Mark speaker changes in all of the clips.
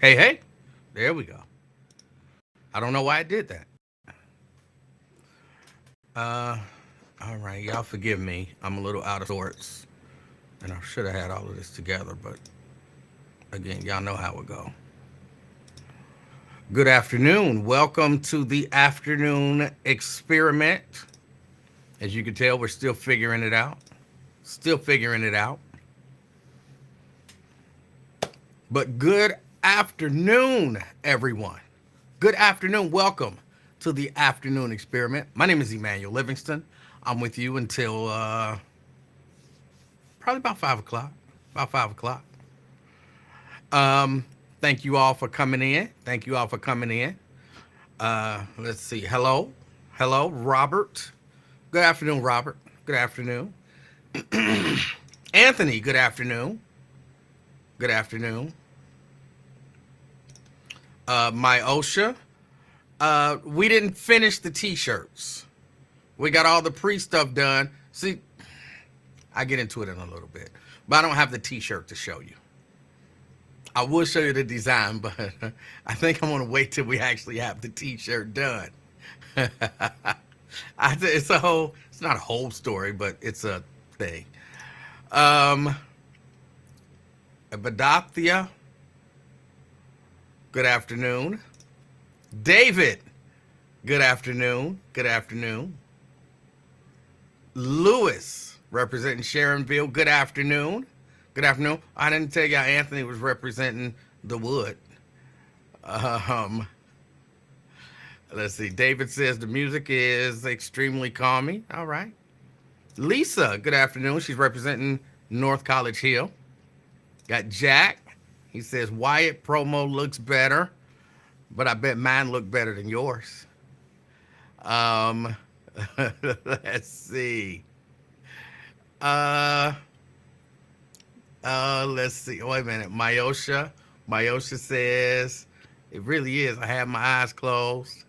Speaker 1: Hey, hey, there we go. I don't know why I did that. Uh, all right, y'all forgive me. I'm a little out of sorts, and I should have had all of this together, but again, y'all know how it go. Good afternoon. Welcome to the afternoon experiment. As you can tell, we're still figuring it out. Still figuring it out. But good afternoon, everyone. Good afternoon. Welcome to the afternoon experiment. My name is Emanuel Livingston. I'm with you until probably about 5 o'clock. About 5 o'clock. Um, Thank you all for coming in. Thank you all for coming in. Let's see. Hello. Hello, Robert. Good afternoon, Robert. Good afternoon. Anthony, good afternoon. Good afternoon. My OSHA. We didn't finish the t-shirts. We got all the pre-stuff done. See, I get into it in a little bit, but I don't have the t-shirt to show you. I will show you the design, but I think I'm going to wait till we actually have the t-shirt done. It's not a whole story, but it's a thing. Badathia, good afternoon. David, good afternoon. Good afternoon. Lewis, representing Sharonville, good afternoon. Good afternoon. I didn't tell y'all Anthony was representing the Wood. Let's see. David says the music is extremely calming. All right. Lisa, good afternoon. She's representing North College Hill. Got Jack. He says Wyatt promo looks better, but I bet mine look better than yours. Let's see. Let's see. Wait a minute. Myosha says, it really is. I have my eyes closed.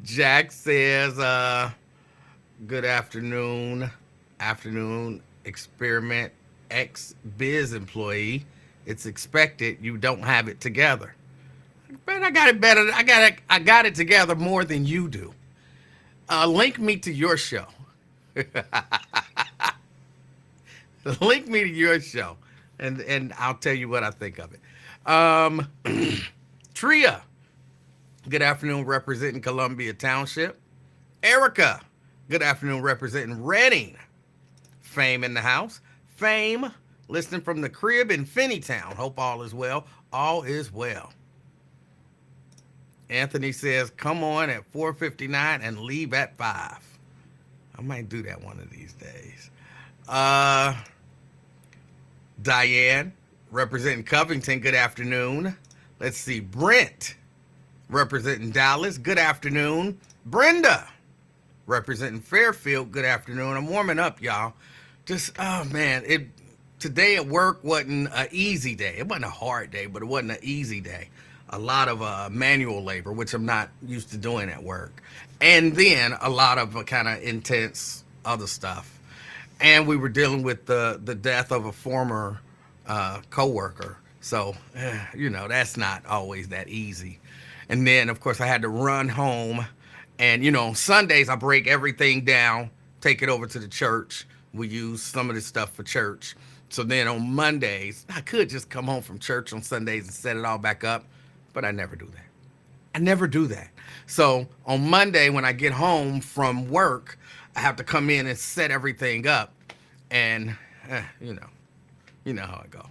Speaker 1: Jack says, good afternoon. Afternoon experiment ex-biz employee. It's expected you don't have it together. But I got it better. I got it together more than you do. Link me to your show. Link me to your show, and I'll tell you what I think of it. Tria, good afternoon, representing Columbia Township. Erica, good afternoon, representing Reading. Fame in the house. Fame, listening from the crib in Finneytown. Hope all is well. All is well. Anthony says, come on at 4:59 and leave at 5. I might do that one of these days. Diane, representing Covington, good afternoon. Let's see, Brent, representing Dallas, good afternoon. Brenda, representing Fairfield, good afternoon. I'm warming up, y'all. Just, oh man, today at work wasn't an easy day. It wasn't a hard day, but it wasn't an easy day. A lot of manual labor, which I'm not used to doing at work. And then a lot of kind of intense other stuff. And we were dealing with the death of a former coworker. So, that's not always that easy. And then, of course, I had to run home. And, on Sundays, I break everything down, take it over to the church. We use some of this stuff for church. So then on Mondays, I could just come home from church on Sundays and set it all back up. But I never do that. I never do that. So on Monday, when I get home from work, I have to come in and set everything up. And, you know how it go.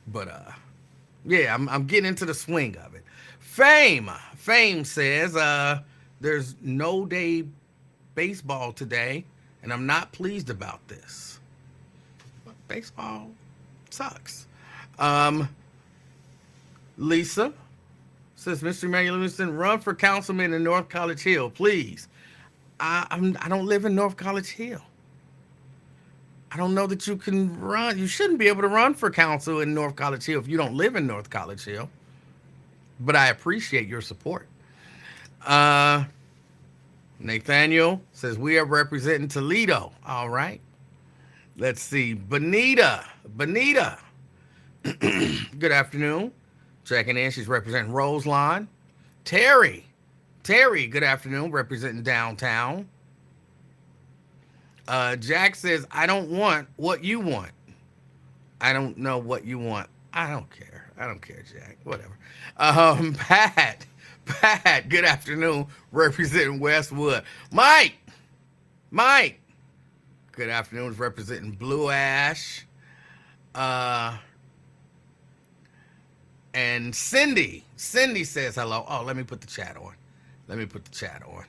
Speaker 1: But, yeah, I'm getting into the swing of it. Fame says, there's no day baseball today, and I'm not pleased about this. Baseball sucks. Lisa says, Mr. Emanuel Livingston, run for councilman in North College Hill, please. I don't live in North College Hill. I don't know that you can run. You shouldn't be able to run for council in North College Hill if you don't live in North College Hill. But I appreciate your support. Nathaniel says, we are representing Toledo. All right. Let's see. Bonita. Good afternoon. Checking in. She's representing Roseline. Terry. Terry, good afternoon. Representing downtown. Jack says, I don't want what you want. I don't know what you want. I don't care. I don't care, Jack. Whatever. Pat. Pat, good afternoon. Representing Westwood. Mike. Mike. Good afternoon. Representing Blue Ash. And Cindy. Cindy says hello. Oh, let me put the chat on. Let me put the chat on.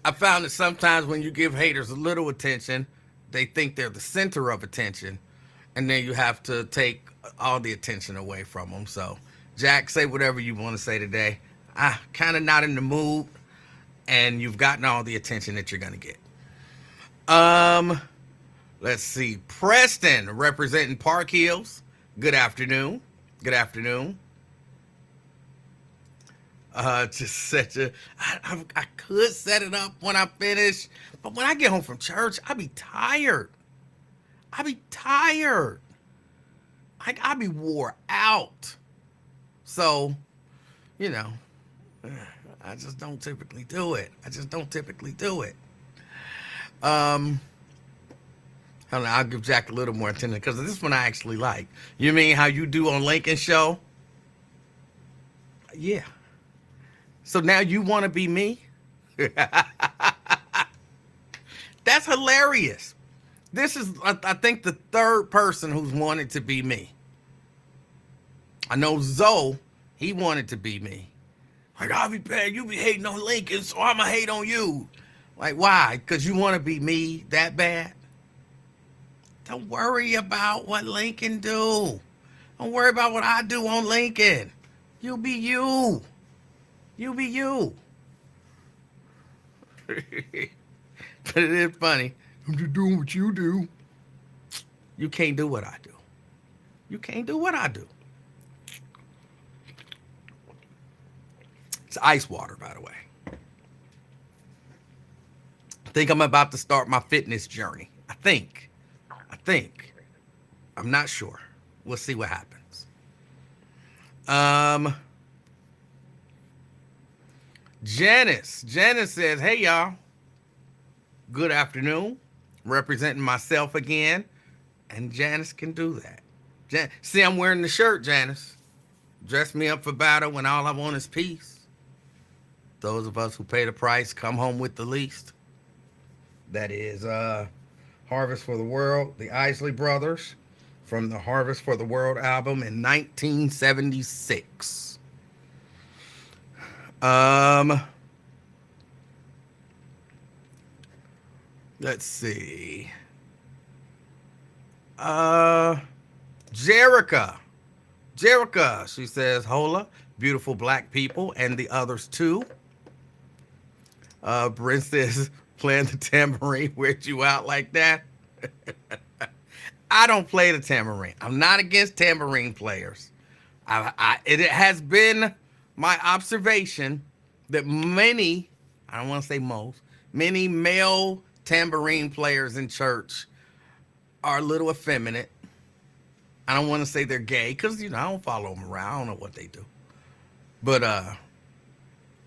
Speaker 1: I found that sometimes when you give haters a little attention, they think they're the center of attention. And then you have to take all the attention away from them. So, Jack, say whatever you want to say today. I'm kind of not in the mood. And you've gotten all the attention that you're going to get. Let's see. Preston, representing Park Hills. Good afternoon. Good afternoon. Just such a, I could set it up when I finish, but when I get home from church, I be tired. I be tired. I be wore out. So, you know, I just don't typically do it. I just don't typically do it. I'll give Jack a little more attention because this one I actually like. You mean how you do on Lincoln's show? Yeah. So now you want to be me? That's hilarious. This is, I think, the third person who's wanted to be me. I know Zoe, he wanted to be me. Like, I'll be bad. You be hating on Lincoln, so I'm going to hate on you. Like, why? Because you want to be me that bad? Don't worry about what Lincoln do. Don't worry about what I do on Lincoln. You be you. You be you. But it is funny. I'm just doing what you do. You can't do what I do. You can't do what I do. It's ice water, by the way. I think I'm about to start my fitness journey. I think. I'm not sure. We'll see what happens. Janice says, hey, y'all. Good afternoon. Representing myself again. And Janice can do that. See, I'm wearing the shirt, Janice. Dress me up for battle when all I want is peace. Those of us who pay the price come home with the least. That is Harvest for the World, the Isley Brothers, from the Harvest for the World album in 1976. Let's see. Jerica, she says, hola, beautiful black people, and the others too. Brent says, playing the tambourine weird you out like that. I don't play the tambourine. I'm not against tambourine players. It has been my observation that many, I don't want to say most, many male tambourine players in church are a little effeminate. I don't want to say they're gay because, I don't follow them around. I don't know what they do. But,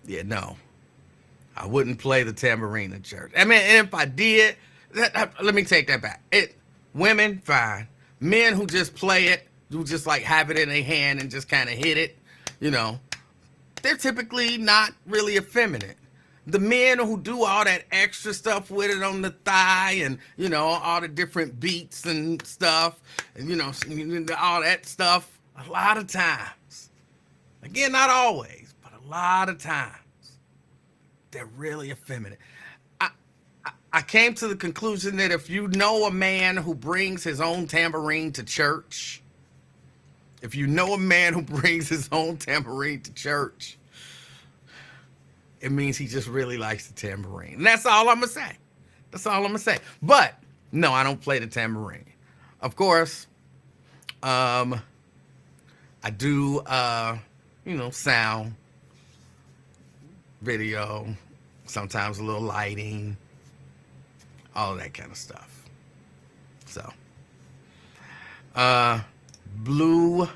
Speaker 1: yeah, no. I wouldn't play the tambourine in church. I mean, and if I did, let me take that back. Women, fine. Men who just play it, who just like have it in their hand and just kind of hit it, they're typically not really effeminate. The men who do all that extra stuff with it on the thigh and, all the different beats and stuff, and, all that stuff, a lot of times, again, not always, but a lot of times, they're really effeminate. I came to the conclusion that if you know a man who brings his own tambourine to church, it means he just really likes the tambourine. And that's all I'm going to say. But, no, I don't play the tambourine. Of course, I do, sound, video, sometimes a little lighting, all of that kind of stuff. So, Blue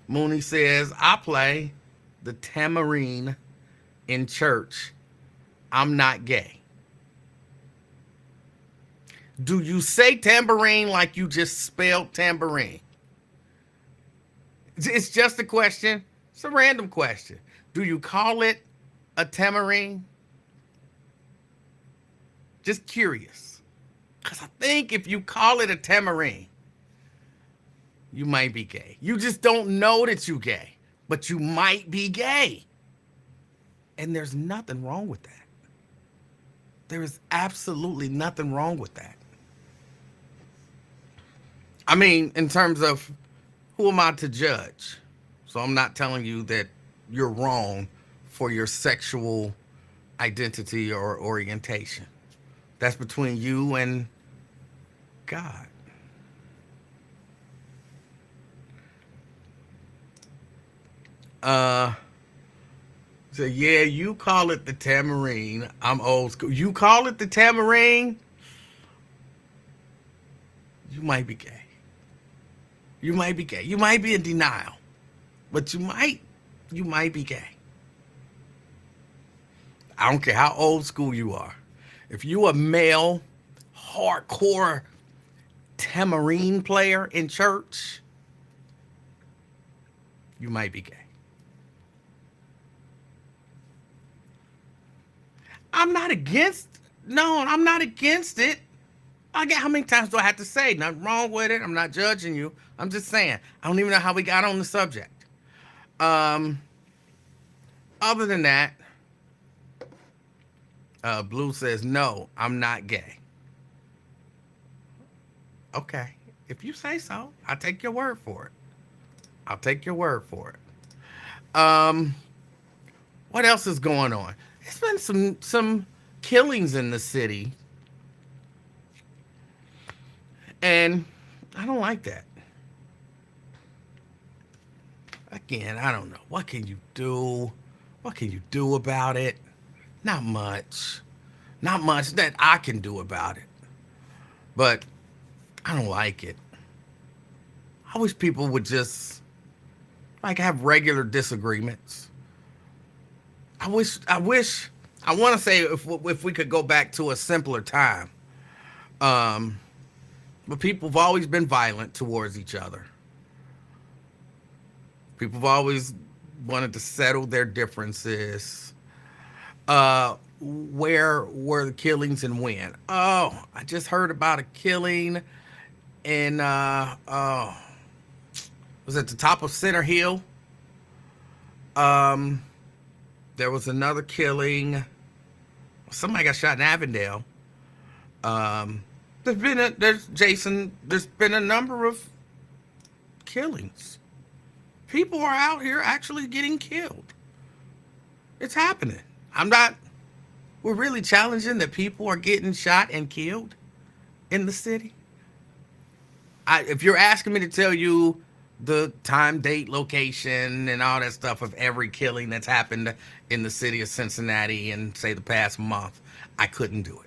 Speaker 1: Mooney says, I play the tambourine in church. I'm not gay. Do you say tambourine like you just spelled tambourine? It's just a question. It's a random question. Do you call it a tambourine? Just curious. Because I think if you call it a tambourine, you might be gay. You just don't know that you're gay, but you might be gay. And there's nothing wrong with that. There is absolutely nothing wrong with that. I mean, in terms of who am I to judge? So I'm not telling you that you're wrong for your sexual identity or orientation. That's between you and God. So yeah, you call it the tambourine. I'm old school. You call it the tambourine, you might be gay. You might be gay. You might be in denial. But you might be gay. I don't care how old school you are. If you a male, hardcore tambourine player in church, you might be gay. I'm not against it. How many times do I have to say? Nothing wrong with it. I'm not judging you. I'm just saying. I don't even know how we got on the subject. Other than that, Blue says, no, I'm not gay. Okay. If you say so, I'll take your word for it. What else is going on? There's been some killings in the city. And I don't like that. Again, I don't know. What can you do? What can you do about it? Not much. Not much that I can do about it. But I don't like it. I wish people would just have regular disagreements. I want to say if we could go back to a simpler time. But people have always been violent towards each other. People have always wanted to settle their differences. Where were the killings and when? Oh, I just heard about a killing in, was at the top of Center Hill. There was another killing. Somebody got shot in Avondale. There's been a number of killings. People are out here actually getting killed. It's happening. We're really challenging that people are getting shot and killed in the city. If you're asking me to tell you the time, date, location, and all that stuff of every killing that's happened in the city of Cincinnati in, say, the past month, I couldn't do it.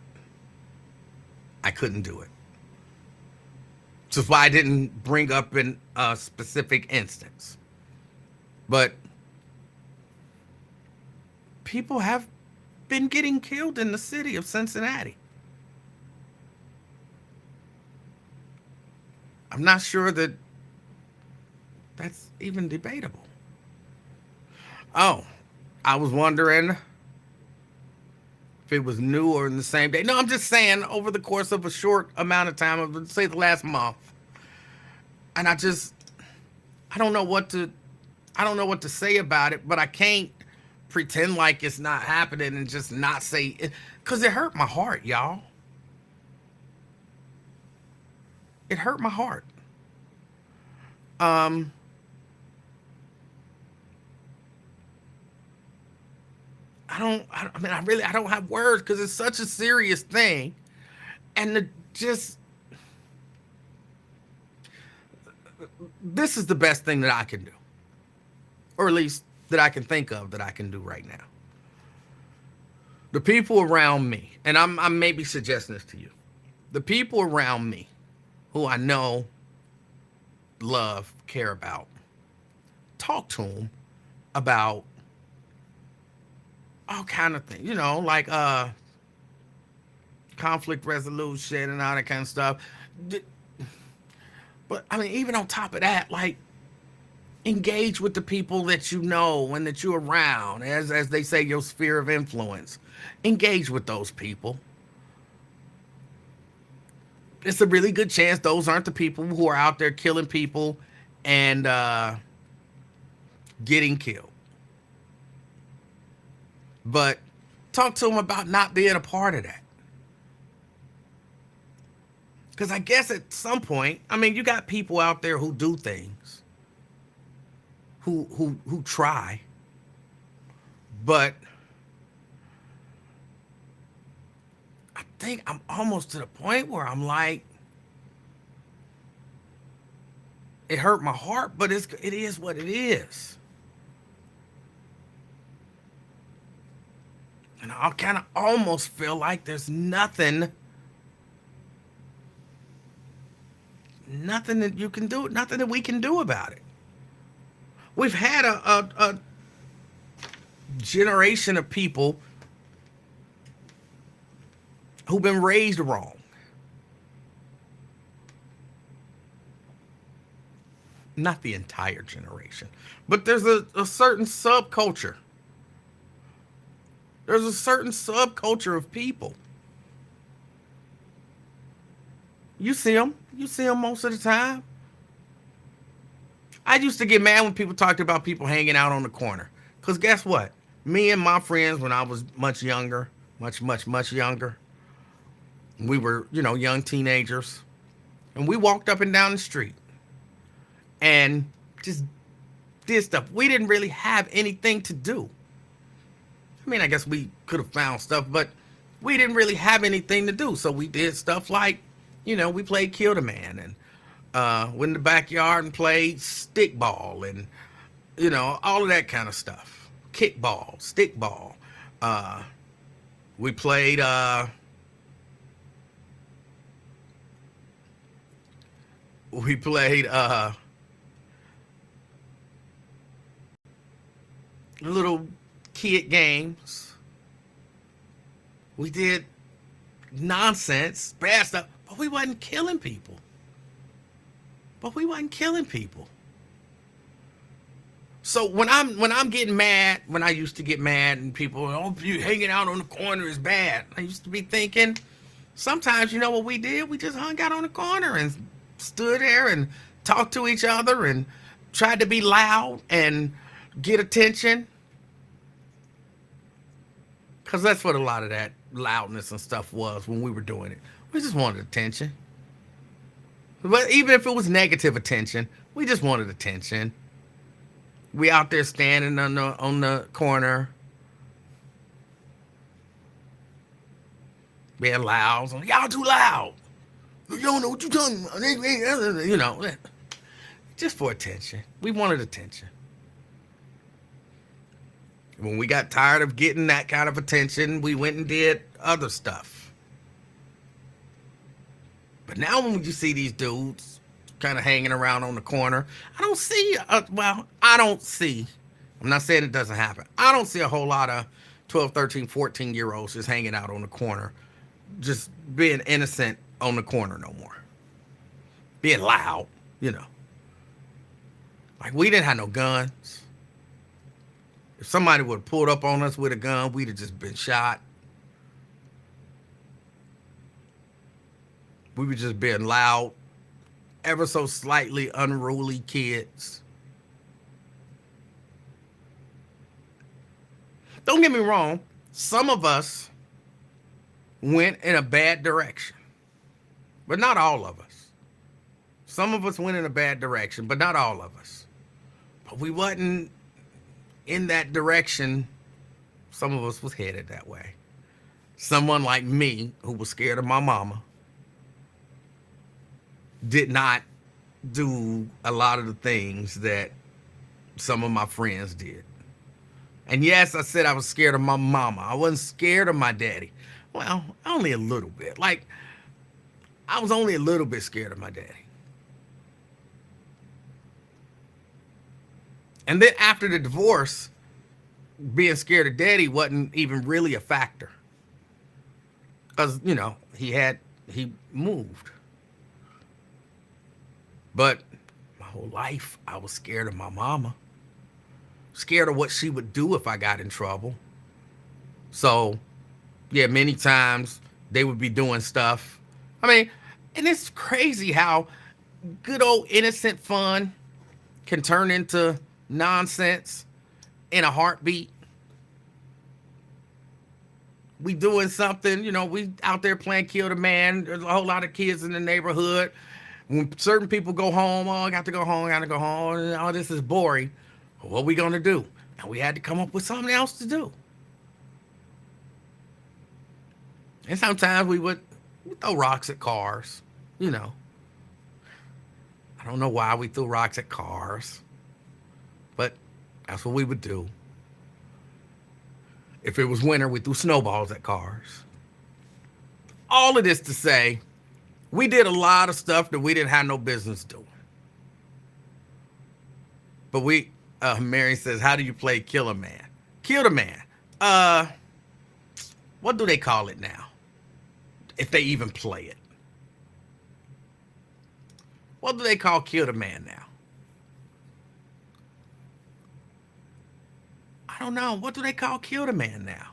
Speaker 1: Which is why I didn't bring up a specific instance. But people have been getting killed in the city of Cincinnati. I'm not sure that that's even debatable. Oh, I was wondering if it was new or in the same day. No, I'm just saying over the course of a short amount of time, of say the last month. And I don't know what to say about it, but I can't pretend like it's not happening and just not say it, because it hurt my heart, y'all. It hurt my heart. I don't have words because it's such a serious thing. And this is the best thing that I can do. Or at least that I can think of that I can do right now. The people around me, and I'm maybe suggesting this to you. The people around me who I know love, care about. Talk to them about all kind of things, like conflict resolution and all that kind of stuff. But I mean, even on top of that, like engage with the people that you know and that you're around, as they say, your sphere of influence. Engage with those people. It's a really good chance those aren't the people who are out there killing people and getting killed. But talk to them about not being a part of that. Because I guess at some point, I mean, you got people out there who do things, who try, but I think I'm almost to the point where I'm like, it hurt my heart, but it is what it is. And I kind of almost feel like there's nothing that you can do, nothing that we can do about it. We've had a generation of people who've been raised wrong. Not the entire generation, but there's a certain subculture. There's a certain subculture of people. You see them most of the time. I used to get mad when people talked about people hanging out on the corner. Because guess what? Me and my friends, when I was much younger, much younger, we were, young teenagers, and we walked up and down the street and just did stuff. We didn't really have anything to do. I mean, I guess we could have found stuff, but we didn't really have anything to do. So we did stuff like, we played Kill the Man and went in the backyard and played stickball and, all of that kind of stuff. Kickball, stickball. We played little kid games. We did nonsense, bad stuff, but we wasn't killing people. So when I'm getting mad, when I used to get mad and people, you hanging out on the corner is bad, I used to be thinking, sometimes, what we did? We just hung out on the corner and stood there and talked to each other and tried to be loud and get attention. Because that's what a lot of that loudness and stuff was when we were doing it. We just wanted attention. But even if it was negative attention, we just wanted attention. We out there standing on the corner, being loud. So, y'all too loud. You don't know what you're talking about. Just for attention. We wanted attention. When we got tired of getting that kind of attention, we went and did other stuff. But now when you see these dudes kind of hanging around on the corner, I don't see, I'm not saying it doesn't happen. I don't see a whole lot of 12, 13, 14-year-olds just hanging out on the corner, just being innocent on the corner no more. Being loud, Like, we didn't have no guns. If somebody would have pulled up on us with a gun, we'd have just been shot. We were just being loud, ever so slightly unruly kids. Don't get me wrong, some of us went in a bad direction, but not all of us. Some of us went in a bad direction, but not all of us. But we wasn't in that direction. Some of us was headed that way. Someone like me, who was scared of my mama, did not do a lot of the things that some of my friends did. And yes, I said I was scared of my mama. I wasn't scared of my daddy. Well, only a little bit. Like, I was only a little bit scared of my daddy. And then after the divorce, being scared of daddy wasn't even really a factor. Because, he moved. But my whole life, I was scared of my mama. Scared of what she would do if I got in trouble. So, yeah, many times they would be doing stuff. I mean, and it's crazy how good old innocent fun can turn into nonsense in a heartbeat. We doing something, we out there playing kill the man. There's a whole lot of kids in the neighborhood. When certain people go home, oh, I got to go home, oh, this is boring. What are we going to do? And we had to come up with something else to do. And sometimes we would throw rocks at cars, I don't know why we threw rocks at cars, but that's what we would do. If it was winter, we threw snowballs at cars. All of this to say, we did a lot of stuff that we didn't have no business doing. But Mary says, how do you play Kill a Man? Kill the Man. What do they call it now? If they even play it. What do they call Kill the Man now? I don't know. What do they call Kill the Man now?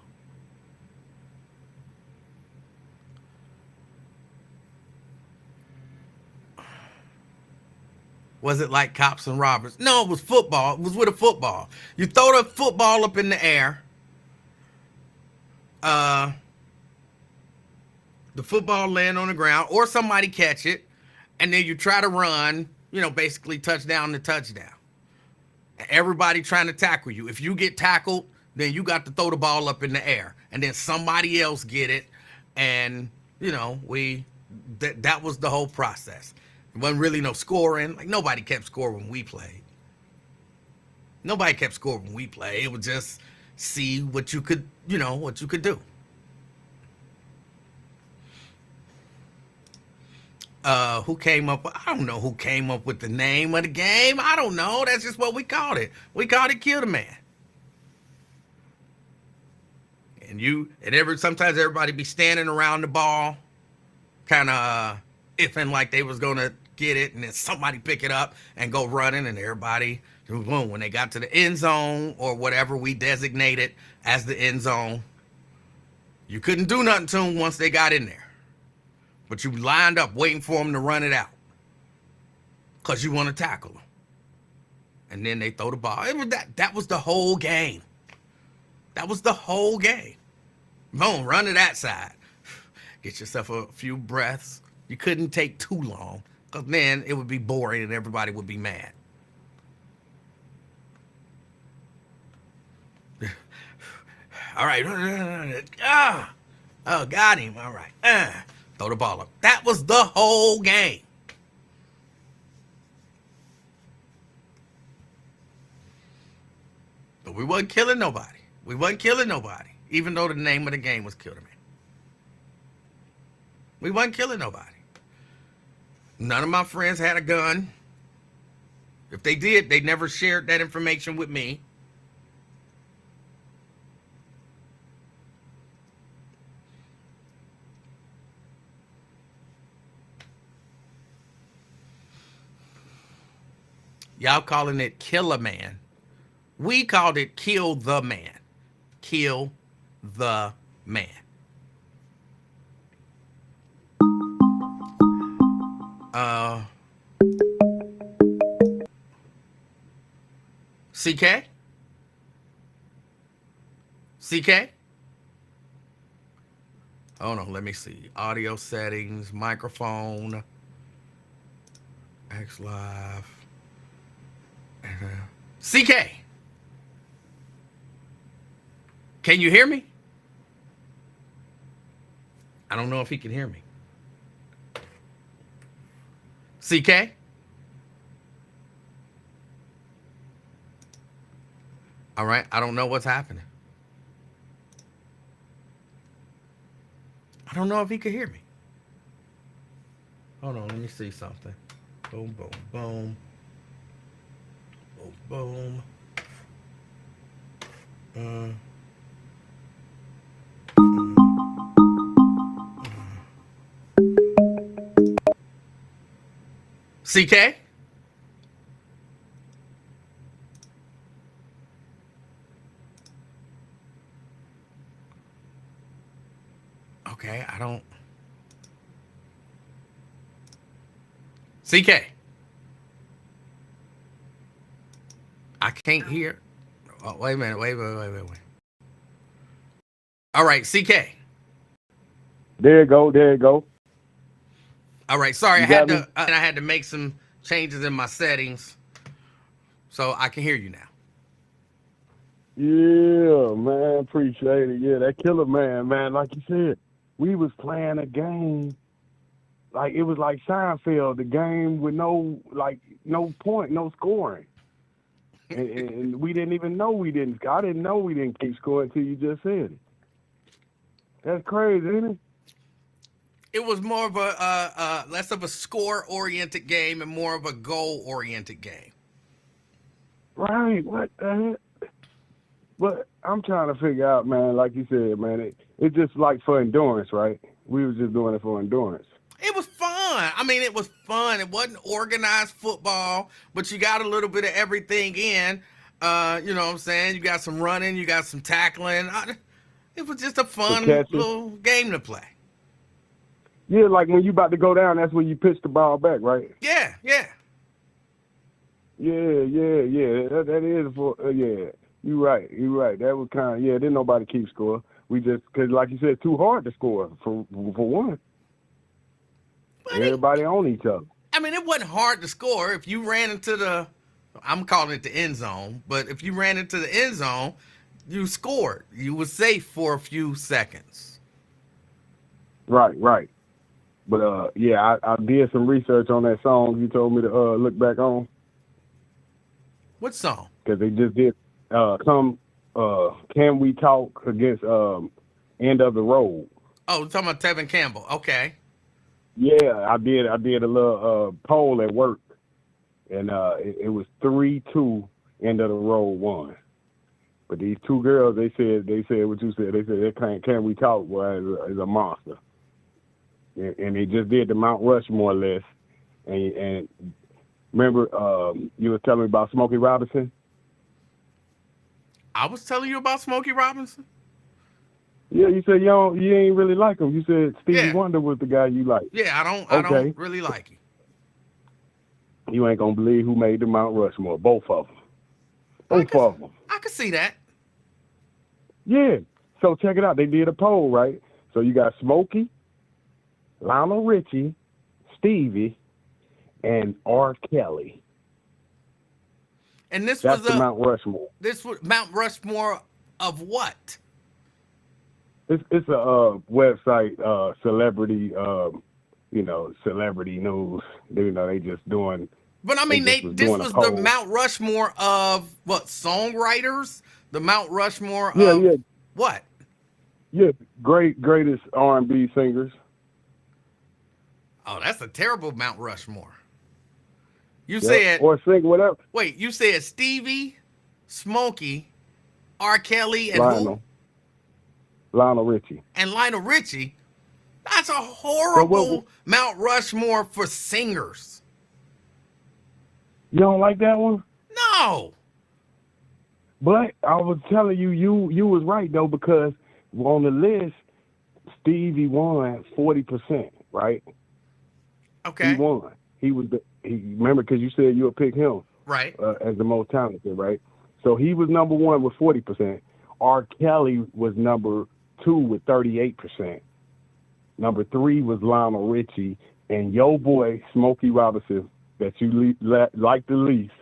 Speaker 1: Was it like cops and robbers? No, it was football. It was with a football. You throw the football up in the air. The football land on the ground, or somebody catch it, and then you try to run, basically touchdown to touchdown. Everybody trying to tackle you. If you get tackled, then you got to throw the ball up in the air, and then somebody else get it, and that was the whole process. It wasn't really no scoring. Like, nobody kept score when we played. Nobody kept score when we played. It was just see what you could, what you could do. Who came up? I don't know who came up with the name of the game. I don't know. That's just what we called it. We called it Kill the Man. And sometimes everybody be standing around the ball, kind of ifing like they was gonna get it, and then somebody pick it up and go running, and everybody, boom, when they got to the end zone or whatever we designated as the end zone, you couldn't do nothing to them once they got in there. But you lined up waiting for them to run it out because you want to tackle them. And then they throw the ball. That was the whole game. That was the whole game. Boom, run to that side. Get yourself a few breaths. You couldn't take too long because then it would be boring and everybody would be mad. All right. Oh, got him. All right. Throw the ball up. That was the whole game. But we wasn't killing nobody. We wasn't killing nobody, even though the name of the game was Kill the Man. We wasn't killing nobody. None of my friends had a gun. If they did, they never shared that information with me. Y'all calling it Kill a Man. We called it Kill the Man. Kill the Man. CK? CK? Hold on, let me see. Audio settings, microphone, X Live. CK, can you hear me? I don't know if he can hear me. CK? All right, I don't know what's happening. I don't know if he could hear me. Hold on, let me see something. Boom, boom, boom. Boom, boom. Uh, CK? Okay, I don't. CK? I can't hear. Oh, wait a minute. Wait. All right, CK.
Speaker 2: There you go. There you go.
Speaker 1: All right, sorry,
Speaker 2: You got me?
Speaker 1: I had to make some changes in my settings, so I can hear you now.
Speaker 2: Yeah, man. Appreciate it. Yeah, that Killer man. Like you said, we was playing a game. Like it was like Seinfeld, the game with no point, no scoring. And we didn't even know we didn't. I didn't know we didn't keep scoring until you just said it. That's crazy, isn't it?
Speaker 1: It was more of a less of a score-oriented game and more of a goal-oriented game.
Speaker 2: Right. What the heck? But I'm trying to figure out, man, like you said, man, it's just like for endurance, right? We was just doing it for endurance.
Speaker 1: It was fun. I mean, it was fun. It wasn't organized football, but you got a little bit of everything in. You know what I'm saying? You got some running, you got some tackling. It was just a
Speaker 2: The
Speaker 1: fun
Speaker 2: catches.
Speaker 1: little game to play.
Speaker 2: Yeah, like when you about to go down, that's when you pitch the ball back, right?
Speaker 1: Yeah.
Speaker 2: Yeah. That is for yeah. You're right. That was kind of Didn't nobody keep score. We just because, like you said, too hard to score for one.
Speaker 1: But
Speaker 2: Everybody on each other.
Speaker 1: I mean, it wasn't hard to score if you ran into I'm calling it the end zone, but if you ran into the end zone, you scored. You were safe for a few seconds.
Speaker 2: Right. But I did some research on that song you told me to look back on
Speaker 1: What song?
Speaker 2: because they just did some Can We Talk against End of the Road.
Speaker 1: Oh, we're talking about Tevin Campbell. Okay.
Speaker 2: Yeah, I did a little poll at work, and it was 3-2 End of the Road won. But these two girls, they said what you said. They said Can We Talk is a monster. And they just did the Mount Rushmore list. And remember, you were telling me about Smokey Robinson?
Speaker 1: I was telling you about Smokey Robinson?
Speaker 2: Yeah, you said you ain't really like him. You said Stevie Wonder was the guy you like.
Speaker 1: Yeah, I don't really like him.
Speaker 2: You ain't gonna believe who made the Mount Rushmore. Both of them.
Speaker 1: I could see that.
Speaker 2: Yeah. So check it out. They did a poll, right? So you got Smokey, Lionel Richie, Stevie, and R. Kelly.
Speaker 1: And that's
Speaker 2: the Mount Rushmore.
Speaker 1: This was Mount Rushmore of what?
Speaker 2: It's a website, celebrity, celebrity news. They just doing.
Speaker 1: But I mean, this was the Mount Rushmore of what, songwriters? The Mount Rushmore of what?
Speaker 2: Yeah, greatest R&B singers.
Speaker 1: Oh, that's a terrible Mount Rushmore. You said
Speaker 2: or sing whatever.
Speaker 1: Wait, you said Stevie, Smokey, R. Kelly, and
Speaker 2: Lionel. Lionel Richie.
Speaker 1: And Lionel Richie. That's a horrible Mount Rushmore for singers.
Speaker 2: You don't like that one?
Speaker 1: No.
Speaker 2: But I was telling you was right though, because on the list, Stevie won 40%, right?
Speaker 1: Okay.
Speaker 2: He won. Remember, because you said you would pick him,
Speaker 1: right,
Speaker 2: as the most talented, right? So he was number one with 40%. R. Kelly was number 2 with 38%. Number 3 was Lionel Richie, and your boy Smokey Robinson, that you like the least,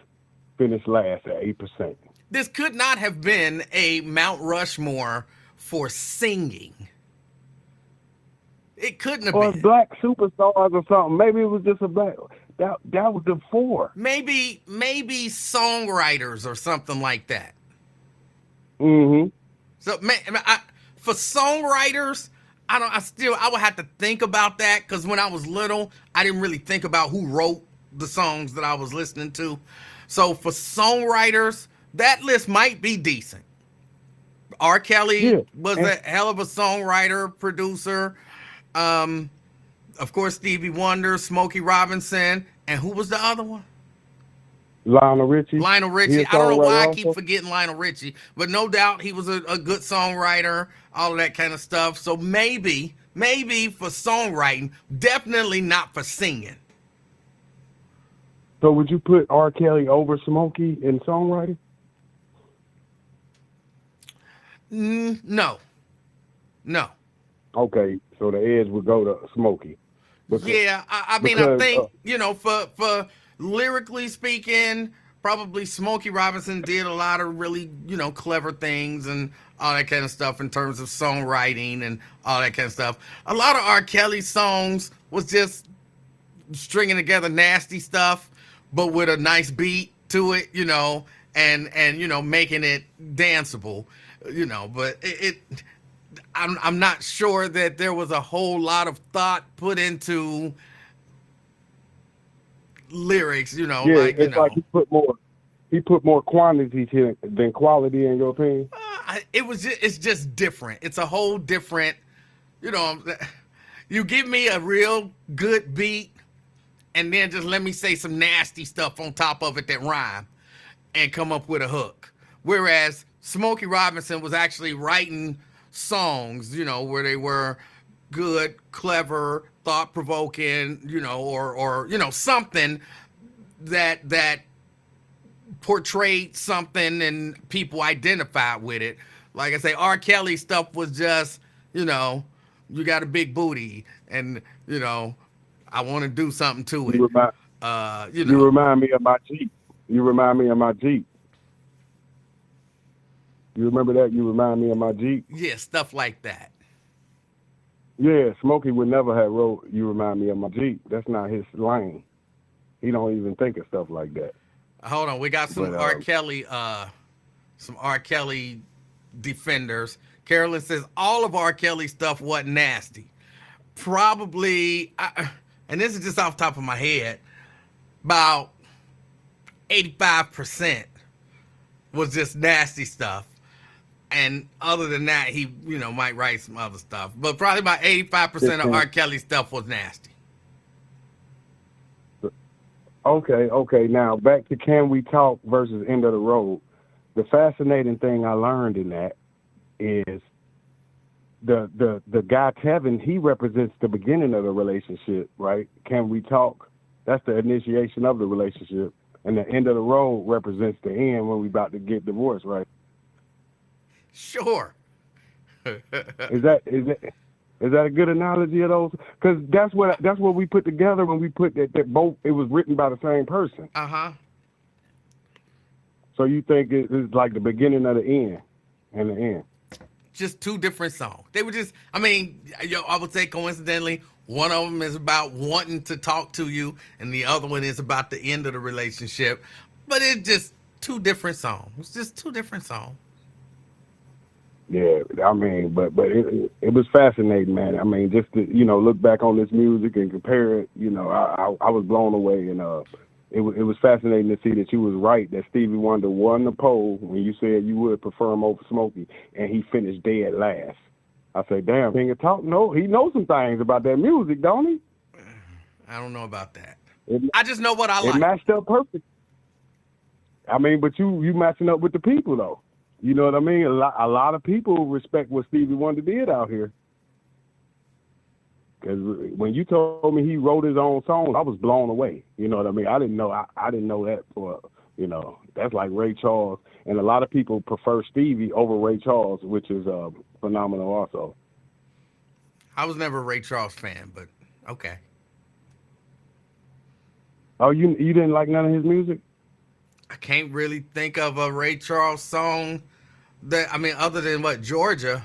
Speaker 2: finished last at 8%.
Speaker 1: This could not have been a Mount Rushmore for singing. It couldn't have been.
Speaker 2: Or black superstars or something. Maybe it was just a black. That was the 4.
Speaker 1: Maybe songwriters or something like that.
Speaker 2: Mm-hmm.
Speaker 1: So for songwriters, I would have to think about that, because when I was little, I didn't really think about who wrote the songs that I was listening to. So for songwriters, that list might be decent. R. Kelly
Speaker 2: Yeah.
Speaker 1: was
Speaker 2: And
Speaker 1: a hell of a songwriter, producer. Um, of course, Stevie Wonder, Smokey Robinson, and who was the other one?
Speaker 2: Lionel Richie,
Speaker 1: Lionel
Speaker 2: he a
Speaker 1: Richie. I don't know why I
Speaker 2: songwriter
Speaker 1: keep
Speaker 2: also.
Speaker 1: forgetting Lionel Richie, but no doubt he was a good songwriter, all of that kind of stuff. So maybe for songwriting, definitely not for singing.
Speaker 2: So would you put R. Kelly over Smokey in songwriting?
Speaker 1: No, no.
Speaker 2: Okay, so the edge would go to Smokey because
Speaker 1: Yeah, I mean, I
Speaker 2: because
Speaker 1: think for lyrically speaking, probably Smokey Robinson did a lot of really clever things and all that kind of stuff in terms of songwriting and all that kind of stuff. A lot of R. Kelly songs was just stringing together nasty stuff, but with a nice beat to it, and making it danceable, But I'm not sure that there was a whole lot of thought put into lyrics,
Speaker 2: yeah, it's like he put more quantity than quality in your opinion.
Speaker 1: it's just different. It's a whole different, you know, you give me a real good beat and then just let me say some nasty stuff on top of it that rhyme and come up with a hook. Whereas Smokey Robinson was actually writing songs, where they were good, clever, thought-provoking, or something that portrayed something and people identified with it. Like I say, R. Kelly stuff was just, you got a big booty and, I want to do something to it.
Speaker 2: You remind
Speaker 1: Uh, you
Speaker 2: you
Speaker 1: know,
Speaker 2: remind me of my Jeep. You remind me of my Jeep. You remember that? You remind me of my Jeep.
Speaker 1: yeah, stuff like that.
Speaker 2: Yeah, Smokey would never have wrote "You Remind Me of My Jeep." That's not his lane. He don't even think of stuff like that.
Speaker 1: Hold on, we got
Speaker 2: But
Speaker 1: some R. Kelly defenders. Carolyn says all of R. Kelly stuff wasn't nasty. Probably, and this is just off the top of my head, about 85% was just nasty stuff. And other than that, he, might write some other stuff. But probably about 85% of
Speaker 2: 15.
Speaker 1: R. Kelly stuff was nasty.
Speaker 2: Okay. Now back to "Can We Talk" versus "End of the Road." The fascinating thing I learned in that is the guy Tevin. He represents the beginning of the relationship, right? "Can We Talk"? That's the initiation of the relationship, and the "End of the Road" represents the end when we about to get divorced, right?
Speaker 1: Sure.
Speaker 2: Is that a good analogy of those? Because that's what we put together when we put that both. It was written by the same person.
Speaker 1: Uh-huh.
Speaker 2: So you think it's like the beginning of the end and the end?
Speaker 1: Just two different songs. They were just, I would say coincidentally, one of them is about wanting to talk to you, and the other one is about the end of the relationship. But it's just two different songs. It's just two different songs.
Speaker 2: Yeah, but it was fascinating, man. Just to look back on this music and compare it. I was blown away, and it was fascinating to see that you was right, that Stevie Wonder won the poll when you said you would prefer him over Smokey, and he finished dead last. I said, damn, King of Talk, no, he knows some things about that music, don't he?
Speaker 1: I don't know about that.
Speaker 2: It,
Speaker 1: I just know what I
Speaker 2: it
Speaker 1: like.
Speaker 2: matched up perfect. But you matching up with the people though. You know what I mean? A lot of people respect what Stevie Wonder did out here. Because when you told me he wrote his own songs, I was blown away. You know what I mean? I didn't know. I didn't know that. That's like Ray Charles, and a lot of people prefer Stevie over Ray Charles, which is phenomenal also.
Speaker 1: I was never a Ray Charles fan, but okay.
Speaker 2: Oh, you didn't like none of his music?
Speaker 1: I can't really think of a Ray Charles song other than what Georgia.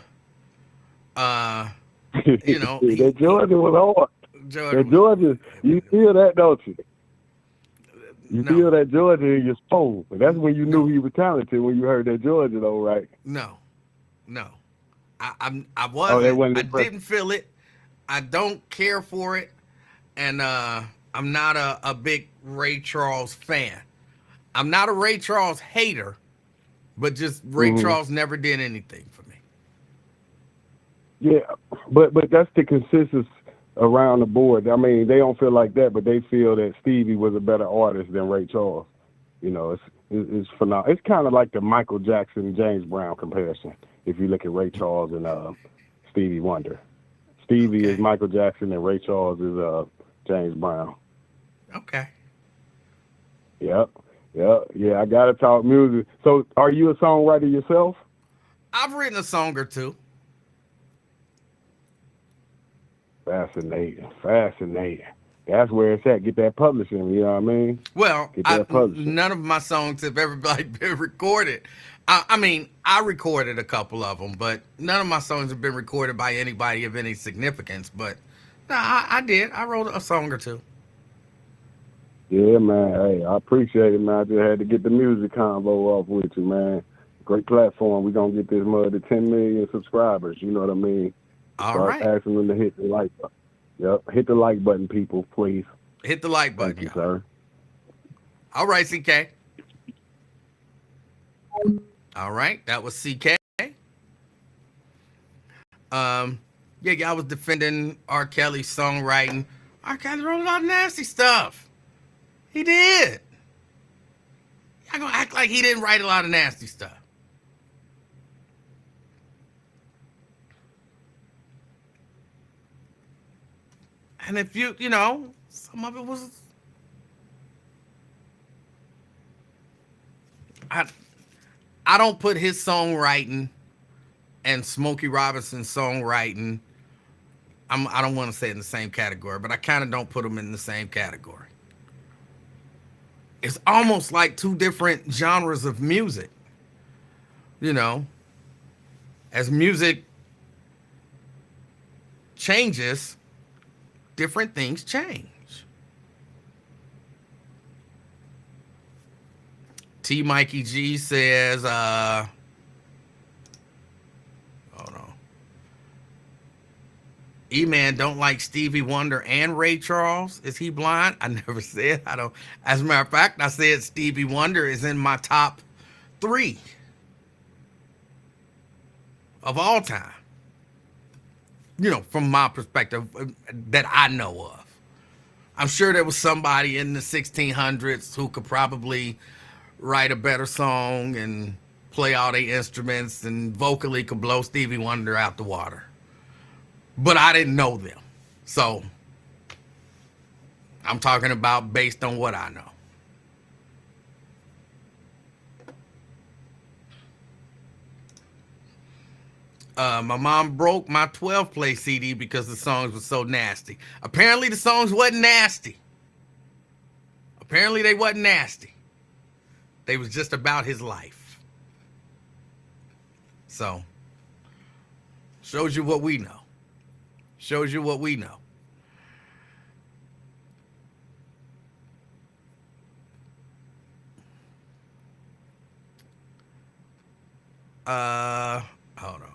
Speaker 2: That Georgia was hard.
Speaker 1: Georgia,
Speaker 2: That Georgia, you feel that, don't you? You
Speaker 1: No.
Speaker 2: feel that Georgia in your soul. That's when you knew he was talented, when you heard that Georgia, though, right?
Speaker 1: No. I
Speaker 2: Oh,
Speaker 1: wasn't.
Speaker 2: that wasn't
Speaker 1: I
Speaker 2: impressive.
Speaker 1: didn't feel it. I don't care for it, and I'm not a big Ray Charles fan. I'm not a Ray Charles hater, but just Ray Charles never did anything for me.
Speaker 2: Yeah, but that's the consensus around the board. I mean, they don't feel like that, but they feel that Stevie was a better artist than Ray Charles. You know, it's phenomenal. It's kind of like the Michael Jackson, James Brown comparison. If you look at Ray Charles and Stevie Wonder, Stevie is Michael Jackson and Ray Charles is James Brown.
Speaker 1: Okay.
Speaker 2: Yep. Yeah. I gotta talk music. So, are you a songwriter yourself?
Speaker 1: I've written a song or two.
Speaker 2: Fascinating. That's where it's at. Get that publishing. You know what I mean?
Speaker 1: Well, none of my songs have ever been recorded. I mean, I recorded a couple of them, but none of my songs have been recorded by anybody of any significance. But no, I did. I wrote a song or two.
Speaker 2: Yeah, man. Hey, I appreciate it, man. I just had to get the music convo off with you, man. Great platform. We're going to get this mother to 10 million subscribers. You know what I mean? Start asking them to hit the like button. Yep. Hit the like button, people, please.
Speaker 1: Hit the like button.
Speaker 2: Thank you, sir.
Speaker 1: All right, CK. All right. That was CK. Yeah, I was defending R. Kelly's songwriting. R. Kelly wrote a lot of nasty stuff. He did. Y'all gonna act like he didn't write a lot of nasty stuff. And if you know, some of it was, I don't put his songwriting and Smokey Robinson's songwriting, I don't want to say in the same category, but I kind of don't put them in the same category. It's almost like two different genres of music. You know, as music changes, different things change. T. Mikey G says, hold on. E-Man don't like Stevie Wonder and Ray Charles. Is he blind? I never said. I don't. As a matter of fact, I said Stevie Wonder is in my top 3 of all time. You know, from my perspective, that I know of. I'm sure there was somebody in the 1600s who could probably write a better song and play all the instruments and vocally could blow Stevie Wonder out the water. But I didn't know them. So I'm talking about based on what I know. My mom broke my 12-play CD because the songs were so nasty. Apparently the songs wasn't nasty. Apparently they wasn't nasty. They was just about his life. So, shows you what we know. Shows you what we know. Hold on.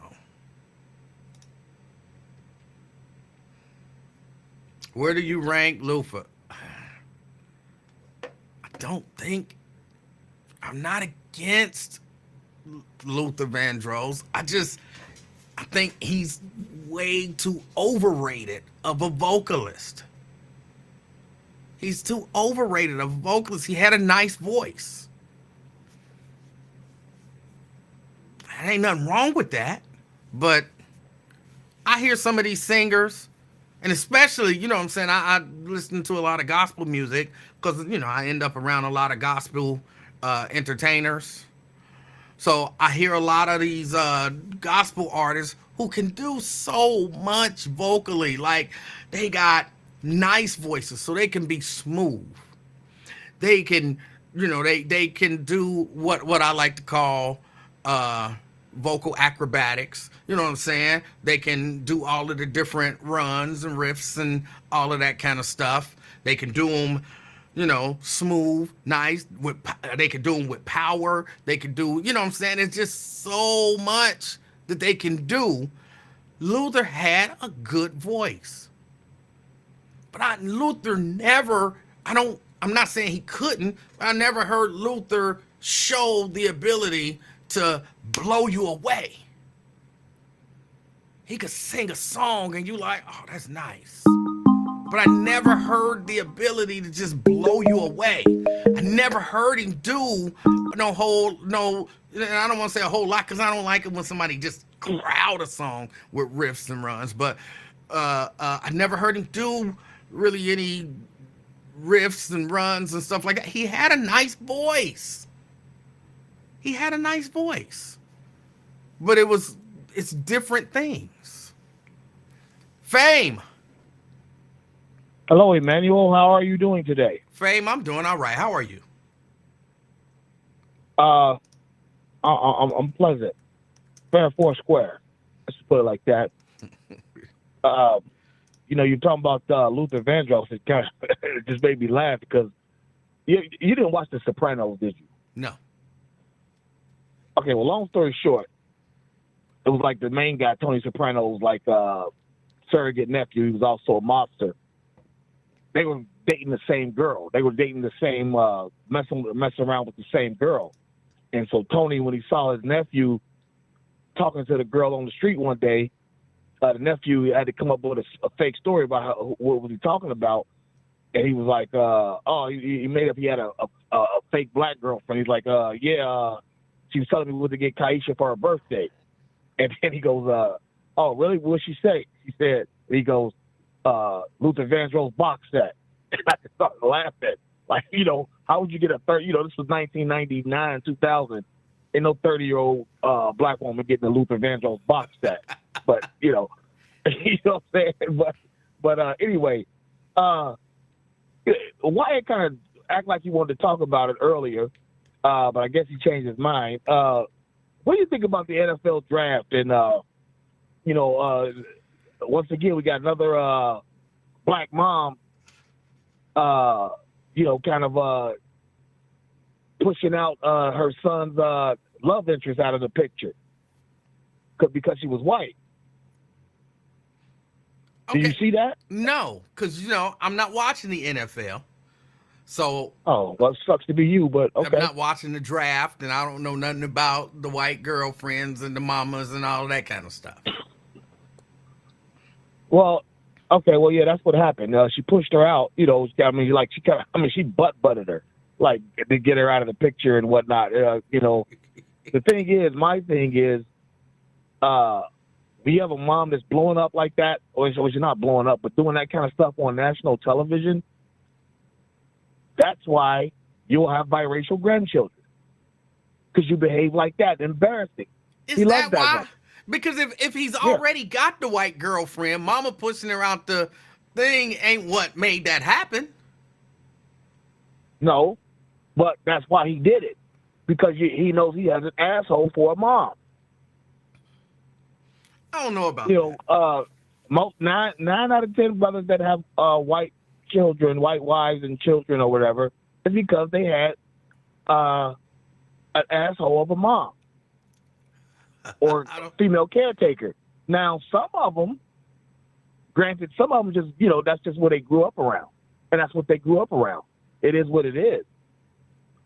Speaker 1: Where do you rank Luther? I don't think, I'm not against Luther Vandross. I think he's way too overrated of a vocalist. He's too overrated of a vocalist. He had a nice voice. There ain't nothing wrong with that. But I hear some of these singers, and especially, you know what I'm saying, I listen to a lot of gospel music because, you know, I end up around a lot of gospel entertainers. So I hear a lot of these gospel artists who can do so much vocally. Like, they got nice voices, so they can be smooth. They can, you know, they can do what I like to call vocal acrobatics. You know what I'm saying? They can do all of the different runs and riffs and all of that kind of stuff. They can do them, you know, smooth, nice. They can do them with power. They can do, you know what I'm saying? It's just so much that they can do. Luther had a good voice. But Luther never, I'm not saying he couldn't, but I never heard Luther show the ability to blow you away. He could sing a song and you like, oh, that's nice. But I never heard the ability to just blow you away. I never heard him do no, and I don't want to say a whole lot because I don't like it when somebody just crowd a song with riffs and runs, but I never heard him do really any riffs and runs and stuff like that. He had a nice voice. But it's different things. Fame.
Speaker 3: Hello, Emanuel. How are you doing today?
Speaker 1: Fame, I'm doing all right. How are you?
Speaker 3: I'm pleasant. Fair, four square. Let's put it like that. You're talking about Luther Vandross. It kind of it just made me laugh because you didn't watch The Sopranos, did you?
Speaker 1: No.
Speaker 3: Okay, well, long story short, it was like the main guy, Tony Soprano, was like surrogate nephew. He was also a mobster. They were dating the same girl. They were dating the same, messing around with the same girl. And so Tony, when he saw his nephew talking to the girl on the street one day, the nephew had to come up with a fake story about what was he talking about. And he was like, he made up he had a fake black girlfriend. He's like, she was telling me what to get Kaisha for her birthday. And then he goes, oh, really? What'd she say? He said, Luther Vandross box set. And I just started laughing. Like, how would you get a this was 1999, 2000. Ain't no 30-year-old black woman getting a Luther Vandross box set. But, you know what I'm saying? But anyway, Wyatt kind of act like he wanted to talk about it earlier, but I guess he changed his mind. What do you think about the NFL draft? And, once again, we got another black mom, pushing out her son's love interest out of the picture because she was white.
Speaker 1: Okay.
Speaker 3: Do you see that?
Speaker 1: No, because, I'm not watching the NFL. So.
Speaker 3: Oh, well, it sucks to be you, but okay.
Speaker 1: I'm not watching the draft, and I don't know nothing about the white girlfriends and the mamas and all that kind of stuff.
Speaker 3: Well, okay, well, yeah, that's what happened. She pushed her out, she butt-butted her, like, to get her out of the picture and whatnot. The thing is, my thing is, when you have a mom that's blowing up like that, or she's not blowing up, but doing that kind of stuff on national television, that's why you'll have biracial grandchildren. Because you behave like that. Embarrassing.
Speaker 1: Is that why? One. Because if he's already got the white girlfriend, mama pushing her out the thing ain't what made that happen.
Speaker 3: No, but that's why he did it. Because he knows he has an asshole for a mom.
Speaker 1: I don't know about that.
Speaker 3: Most 9 out of 10 brothers that have white children, white wives and children or whatever, is because they had an asshole of a mom or female caretaker. Now, some of them, granted, some of them just, that's just what they grew up around. And that's what they grew up around. It is what it is.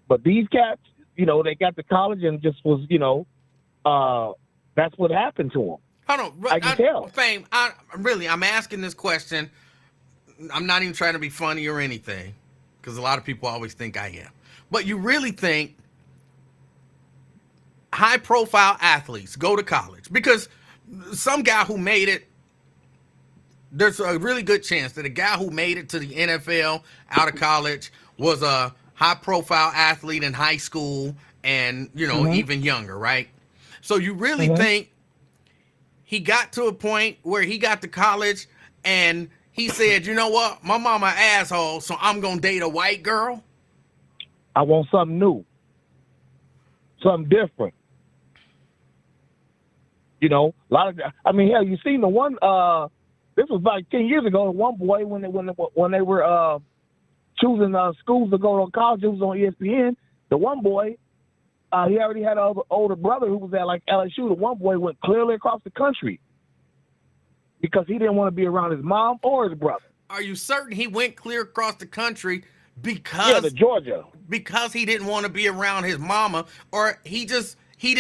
Speaker 3: But these cats, they got to college and just was, that's what happened to them.
Speaker 1: Hold on.
Speaker 3: I can tell.
Speaker 1: Fame, I'm asking this question. I'm not even trying to be funny or anything, because a lot of people always think I am. But you really think high-profile athletes go to college? Because some guy who made it, there's a really good chance that a guy who made it to the NFL out of college was a high-profile athlete in high school and, even younger, right? So you really think he got to a point where he got to college and he said, you know what? My mama asshole, so I'm going to date a white girl?
Speaker 3: I want something new. Something different. A lot of, hell, you seen the one, this was like 10 years ago, the one boy, when they were choosing schools to go to college, it was on ESPN. The one boy, he already had an older brother who was at like LSU. The one boy went clearly across the country because he didn't want to be around his mom or his brother.
Speaker 1: Are you certain he went clear across the country because
Speaker 3: to Georgia?
Speaker 1: Because he didn't want to be around his mama, or he He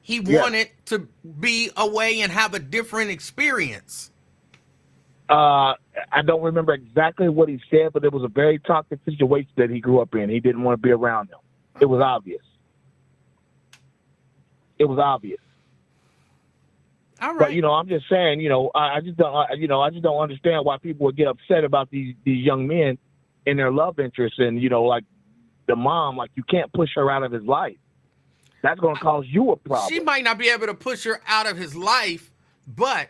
Speaker 3: Yeah.
Speaker 1: wanted to be away and have a different experience.
Speaker 3: I don't remember exactly what he said, but it was a very toxic situation that he grew up in. He didn't want to be around them. It was obvious. It was obvious.
Speaker 1: All right.
Speaker 3: But I'm just saying, I just don't, I just don't understand why people would get upset about these young men and their love interests, and like the mom, like you can't push her out of his life. That's going to cause you a problem.
Speaker 1: She might not be able to push her out of his life, but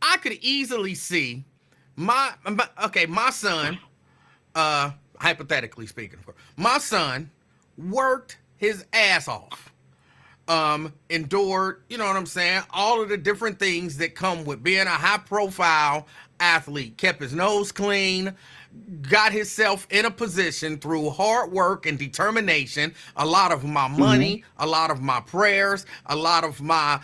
Speaker 1: I could easily see my son, hypothetically speaking, my son worked his ass off. Endured, you know what I'm saying? All of the different things that come with being a high profile athlete, kept his nose clean, got himself in a position through hard work and determination, a lot of my money, a lot of my prayers, a lot of my,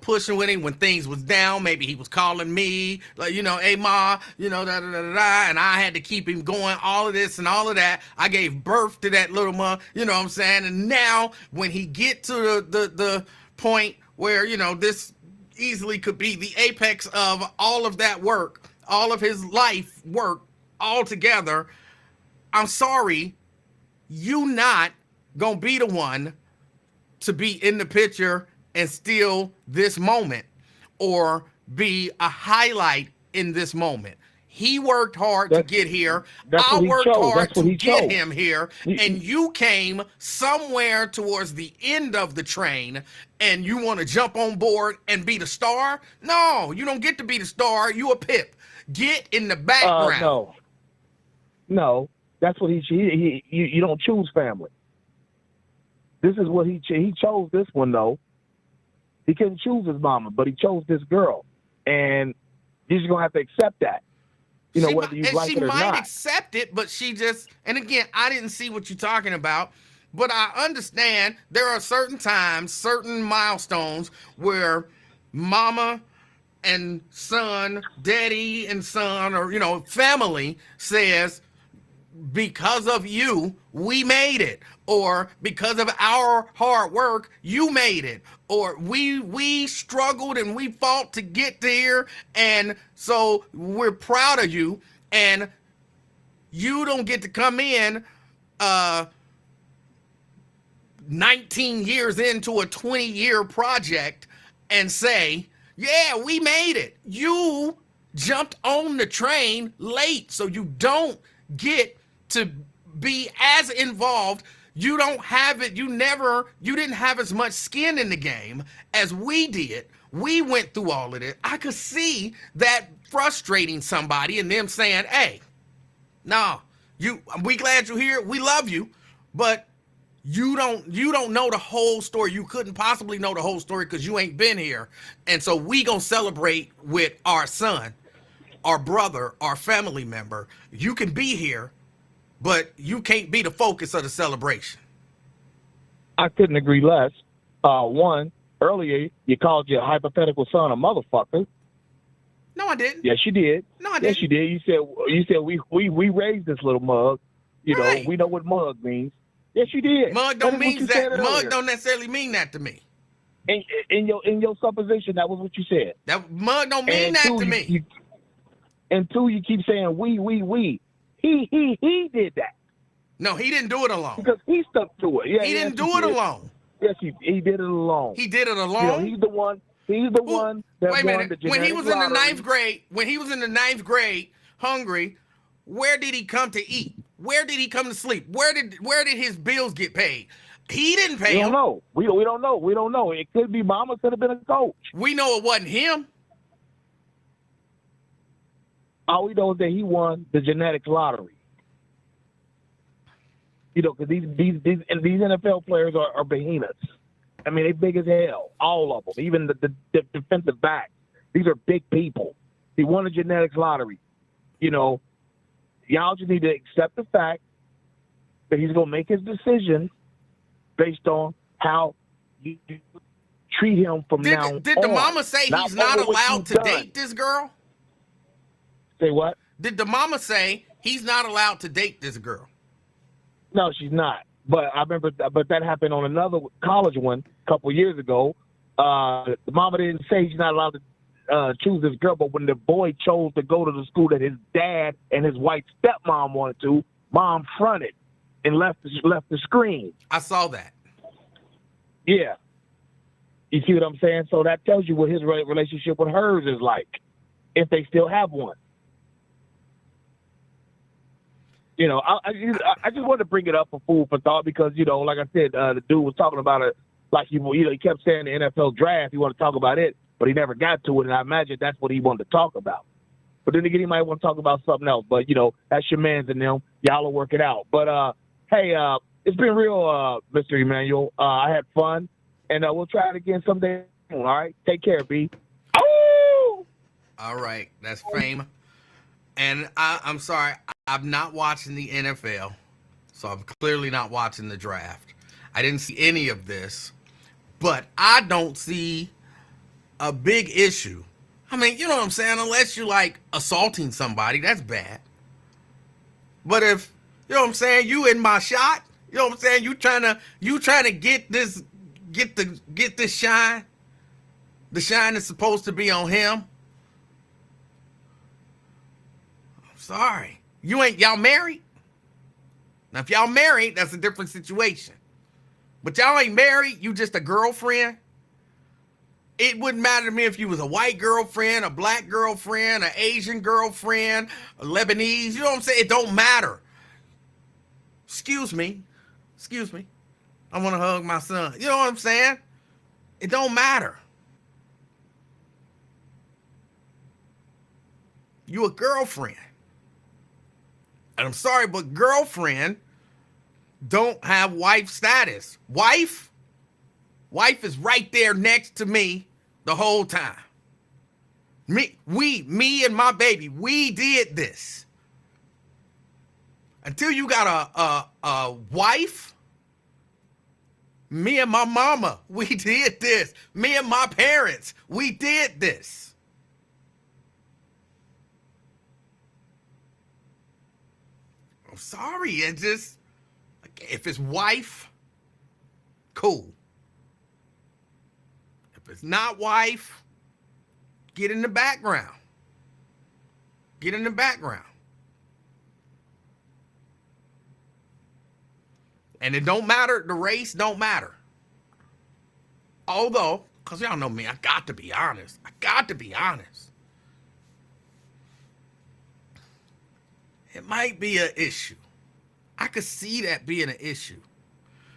Speaker 1: pushing with him when things was down. Maybe he was calling me, like, hey ma, da da da da, and I had to keep him going, all of this and all of that. I gave birth to that little you know what I'm saying? And now when he get to the point where, this easily could be the apex of all of that work, all of his life work, all together, I'm sorry, you not gonna be the one to be in the picture and steal this moment or be a highlight in this moment. He worked hard to get here. I worked hard to get him here, and you came somewhere towards the end of the train and you want to jump on board and be the star? No, you don't get to be the star. You a pip. Get in the background.
Speaker 3: No, that's what you don't choose family. This is what he chose this one though. He couldn't choose his mama, but he chose this girl, and you're just gonna have to accept that. Whether you like it or not.
Speaker 1: She might accept it, but she just, and again, I didn't see what you're talking about, but I understand there are certain times, certain milestones where mama and son, daddy and son, or, family says, because of you, we made it. Or because of our hard work, you made it. Or we struggled and we fought to get there, and so we're proud of you. And you don't get to come in 19 years into a 20-year project and say, yeah, we made it. You jumped on the train late, so you don't get to be as involved. You don't have it. You didn't have as much skin in the game as we did. We went through all of it. I could see that frustrating somebody and them saying, hey, nah, we glad you're here. We love you, but you don't know the whole story. You couldn't possibly know the whole story because you ain't been here. And so we gonna celebrate with our son, our brother, our family member. You can be here, but you can't be the focus of the celebration.
Speaker 3: I couldn't agree less. One, earlier you called your hypothetical son a motherfucker.
Speaker 1: No, I didn't.
Speaker 3: Yes, you did.
Speaker 1: No, I didn't.
Speaker 3: Yes, you did. You said we raised this little mug.
Speaker 1: Right.
Speaker 3: We know what mug means. Yes, you did.
Speaker 1: Mug don't mean that. Mug don't necessarily mean that to me.
Speaker 3: In your supposition, that was what you said.
Speaker 1: That mug don't mean that to me.
Speaker 3: And two, you keep saying we. He did that.
Speaker 1: No, he didn't do it alone.
Speaker 3: Because he stuck to it. Yeah,
Speaker 1: he didn't do it alone.
Speaker 3: Yes, he did it alone.
Speaker 1: He did it alone.
Speaker 3: He's the one. He's the one that
Speaker 1: wait a
Speaker 3: won
Speaker 1: minute.
Speaker 3: the genetic
Speaker 1: When he was in the
Speaker 3: lottery.
Speaker 1: ninth grade, hungry, where did he come to eat? Where did he come to sleep? Where did his bills get paid? He didn't pay them.
Speaker 3: We don't know. We don't know. It could be mama, could have been a coach.
Speaker 1: We know it wasn't him.
Speaker 3: All we know is that he won the genetics lottery. Because these NFL players are behemoths. I mean, they big as hell, all of them. Even the defensive back. These are big people. He won the genetics lottery. Y'all just need to accept the fact that he's going to make his decision based on how you treat him from now on.
Speaker 1: Did the mama say he's not allowed to date this girl?
Speaker 3: Say what?
Speaker 1: Did the mama say he's not allowed to date this girl?
Speaker 3: No, she's not. But I remember, but that happened on another college one a couple years ago. The mama didn't say she's not allowed to choose this girl, but when the boy chose to go to the school that his dad and his white stepmom wanted to, mom fronted and left the screen.
Speaker 1: I saw that.
Speaker 3: Yeah. You see what I'm saying? So that tells you what his relationship with hers is like, if they still have one. You know, I just wanted to bring it up for food for thought because, you know, like I said, the dude was talking about it like he kept saying the NFL draft. He wanted to talk about it, but he never got to it. And I imagine that's what he wanted to talk about. But then again, he might want to talk about something else. But, you know, that's your man's and them. Y'all will work it out. But, hey, it's been real, Mr. Emanuel. I had fun. And we'll try it again someday. All right? Take care, B. Oh!
Speaker 1: All right. That's fame. And I'm sorry. I'm not watching the NFL. So I'm clearly not watching the draft. I didn't see any of this. But I don't see a big issue. I mean, you know what I'm saying? Unless you like assaulting somebody, that's bad. But if, you know what I'm saying, you in my shot, you know what I'm saying? You trying to get this shine. The shine is supposed to be on him. I'm sorry. Y'all married? Now, if y'all married, that's a different situation. But y'all ain't married, you just a girlfriend. It wouldn't matter to me if you was a white girlfriend, a black girlfriend, an Asian girlfriend, a Lebanese. You know what I'm saying? It don't matter. Excuse me. I want to hug my son. You know what I'm saying? It don't matter. You a girlfriend. And I'm sorry, but girlfriend don't have wife status. Wife is right there next to me the whole time. Me and my baby, we did this. Until you got a wife, me and my mama, we did this. Me and my parents, we did this. I'm sorry, it just, if it's wife, cool. If it's not wife, get in the background. Get in the background. And it don't matter, the race don't matter. Although, because y'all know me, I got to be honest. It might be an issue. I could see that being an issue.